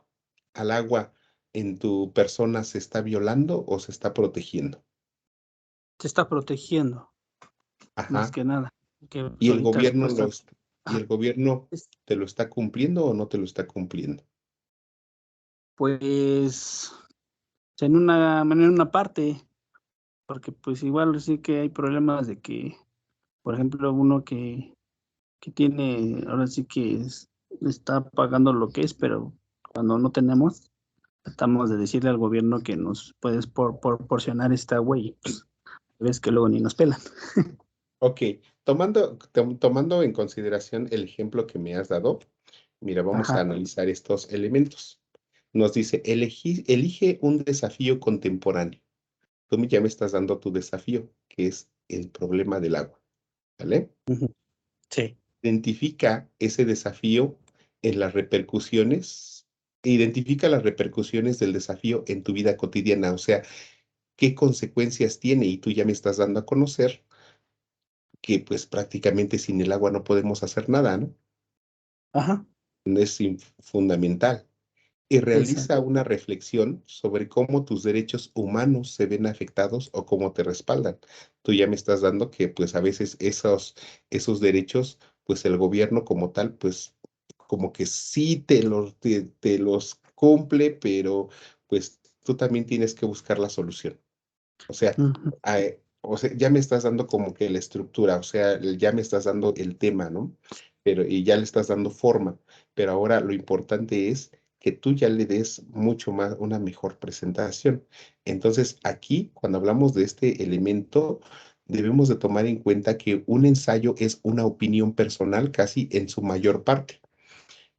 al agua en tu persona se está violando o se está protegiendo? Se está protegiendo, más Ajá. que nada, que ¿Y el ahorita gobierno y ajá, el gobierno es- te lo está cumpliendo o no te lo está cumpliendo? pues en una parte, porque pues igual sí que hay problemas de que, por ejemplo, uno que tiene, ahora sí que está pagando lo que es, pero cuando no tenemos, tratamos de decirle al gobierno que nos puedes proporcionar esta agua y pues ves que luego ni nos pelan. Ok, tomando en consideración el ejemplo que me has dado, mira, vamos a Ajá, analizar estos elementos. Nos dice, elige un desafío contemporáneo. Ya me estás dando tu desafío, que es el problema del agua, ¿vale? ujú, sí. Identifica ese desafío en las repercusiones, identifica las repercusiones del desafío en tu vida cotidiana, o sea, qué consecuencias tiene, y tú ya me estás dando a conocer que pues prácticamente sin el agua no podemos hacer nada, ¿no? Ajá, Es fundamental. Y exacto. realiza una reflexión sobre cómo tus derechos humanos se ven afectados o cómo te respaldan. Tú ya me estás dando que pues a veces esos derechos, pues el gobierno como tal, pues como que sí te los cumple, pero pues tú también tienes que buscar la solución. Ujú, O sea, ya me estás dando como que la estructura, o sea, ya me estás dando el tema, ¿no? Y ya le estás dando forma, pero ahora lo importante es que tú ya le des mucho más, una mejor presentación. Entonces, aquí, cuando hablamos de este elemento, debemos de tomar en cuenta que un ensayo es una opinión personal casi en su mayor parte.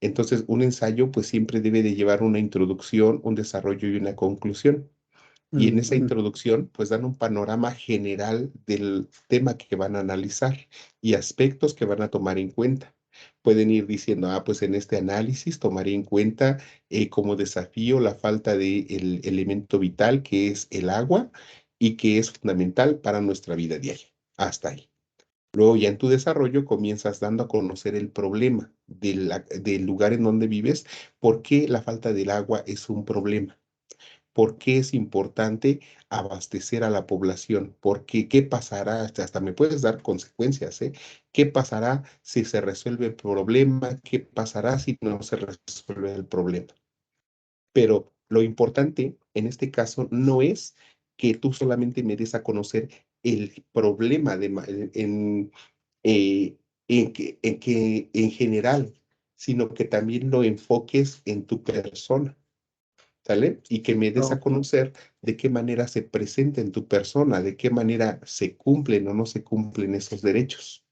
Entonces, un ensayo pues siempre debe de llevar una introducción, un desarrollo y una conclusión. Y en esa ujú, introducción, pues dan un panorama general del tema que van a analizar y aspectos que van a tomar en cuenta. Pueden ir diciendo, pues en este análisis tomaré en cuenta como desafío la falta del elemento vital que es el agua y que es fundamental para nuestra vida diaria. Hasta ahí. Luego ya en tu desarrollo comienzas dando a conocer el problema del lugar en donde vives, por qué la falta del agua es un problema. ¿Por qué es importante abastecer a la población? Porque qué pasará, hasta me puedes dar consecuencias, ¿eh? ¿Qué pasará si se resuelve el problema? ¿Qué pasará si no se resuelve el problema? Pero lo importante en este caso no es que tú solamente me des a conocer el problema en, eh, en que en general. sino que también lo enfoques en tu persona, ¿sale? Y que me des a Ok. conocer de qué manera se presenta en tu persona, de qué manera se cumplen o no se cumplen esos derechos.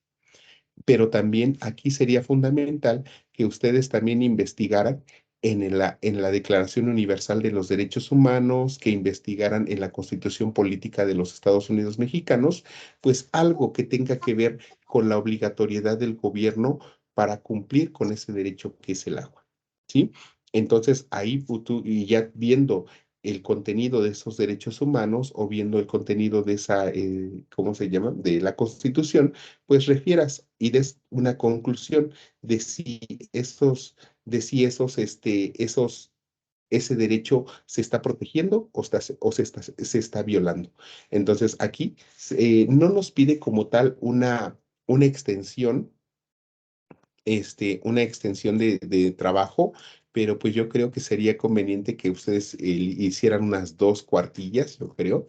Pero también aquí sería fundamental que ustedes también investigaran en la Declaración Universal de los Derechos Humanos, que investigaran en la Constitución Política de los Estados Unidos Mexicanos, pues algo que tenga que ver con la obligatoriedad del gobierno para cumplir con ese derecho que es el agua, ¿sí? Entonces ahí tú, y ya viendo el contenido de esos derechos humanos o viendo el contenido de esa, ¿cómo se llama?, de la Constitución, pues refieras y des una conclusión de si ese derecho se está protegiendo se está violando. Entonces, aquí no nos pide como tal una extensión de trabajo, pero pues yo creo que sería conveniente que ustedes hicieran unas 2 cuartillas, yo creo,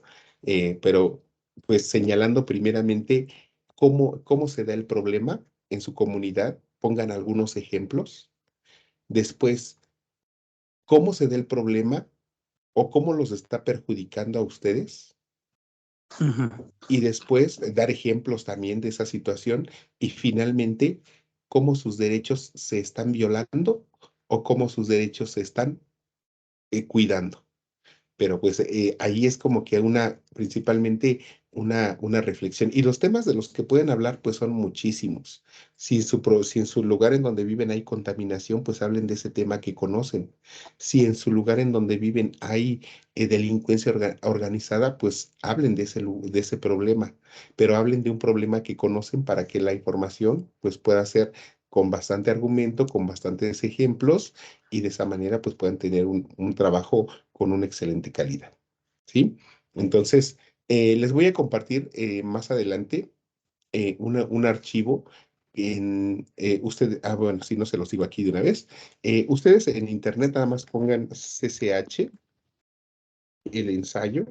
pero pues señalando primeramente cómo se da el problema en su comunidad, pongan algunos ejemplos. Después, cómo se da el problema o cómo los está perjudicando a ustedes. Ujú. Y después dar ejemplos también de esa situación y finalmente cómo sus derechos se están violando o cómo sus derechos se están cuidando. Pero pues ahí es como que principalmente una reflexión. Y los temas de los que pueden hablar pues son muchísimos. Si en su lugar en donde viven hay contaminación, pues hablen de ese tema que conocen. Si en su lugar en donde viven hay delincuencia organizada, pues hablen de ese problema, pero hablen de un problema que conocen para que la información pues pueda ser con bastante argumento, con bastantes ejemplos y de esa manera pues puedan tener un trabajo con una excelente calidad, ¿sí? Entonces, les voy a compartir más adelante un archivo bueno, si no se los digo aquí de una vez. Ustedes en internet nada más pongan CCH, el ensayo,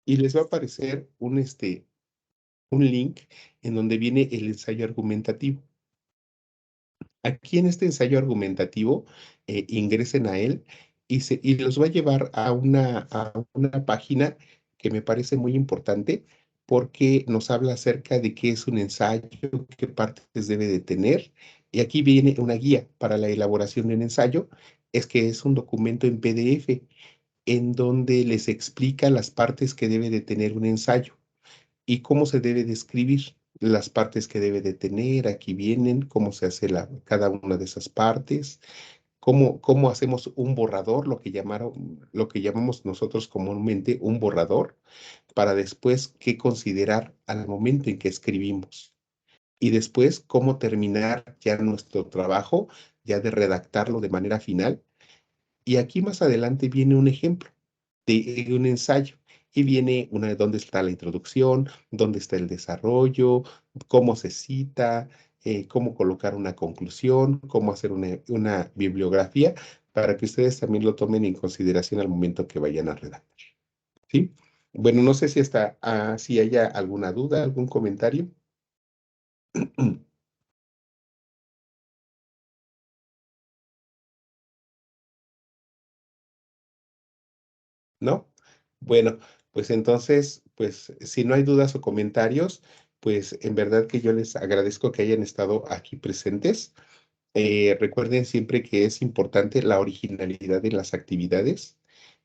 y les va a aparecer un link en donde viene el ensayo argumentativo. Aquí en este ensayo argumentativo, ingresen a él y los va a llevar a una página que me parece muy importante porque nos habla acerca de qué es un ensayo, qué partes debe de tener. Y aquí viene una guía para la elaboración de un ensayo, es que es un documento en PDF en donde les explica las partes que debe de tener un ensayo y cómo se debe de escribir las partes que debe de tener. Aquí vienen cómo se hace cada una de esas partes, cómo hacemos un borrador, lo que llamamos nosotros comúnmente un borrador, para después qué considerar al momento en que escribimos. Y después cómo terminar ya nuestro trabajo, ya de redactarlo de manera final. Y aquí más adelante viene un ejemplo de un ensayo y viene una de dónde está la introducción, dónde está el desarrollo, cómo se cita, cómo colocar una conclusión, cómo hacer una bibliografía para que ustedes también lo tomen en consideración al momento que vayan a redactar, ¿sí? Bueno, no sé si haya alguna duda, algún comentario. ¿No? Bueno, pues entonces, pues si no hay dudas o comentarios, pues en verdad que yo les agradezco que hayan estado aquí presentes. Recuerden siempre que es importante la originalidad de las actividades.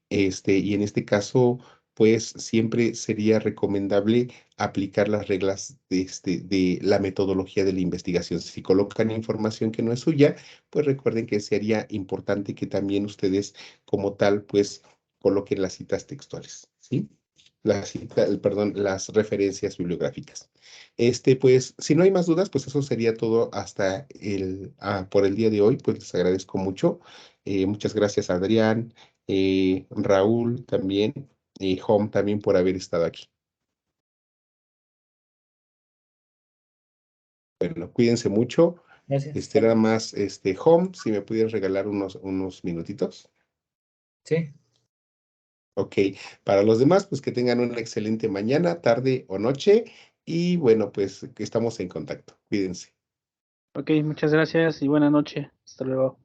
Y en este caso, pues siempre sería recomendable aplicar las reglas de la metodología de la investigación. Si colocan información que no es suya, pues recuerden que sería importante que también ustedes como tal, pues coloquen las citas textuales, ¿sí? Perdón, las referencias bibliográficas. Pues, si no hay más dudas, pues eso sería todo hasta por el día de hoy. Pues les agradezco mucho. Muchas gracias, Adrián, Raúl también, y Home también por haber estado aquí. Bueno, cuídense mucho. Gracias. Nada más, Home, si me pudieras regalar unos minutitos. Sí, Ok, para los demás, pues que tengan una excelente mañana, tarde o noche. Y bueno, pues que estamos en contacto. Cuídense. Ok, muchas gracias y buena noche. Hasta luego.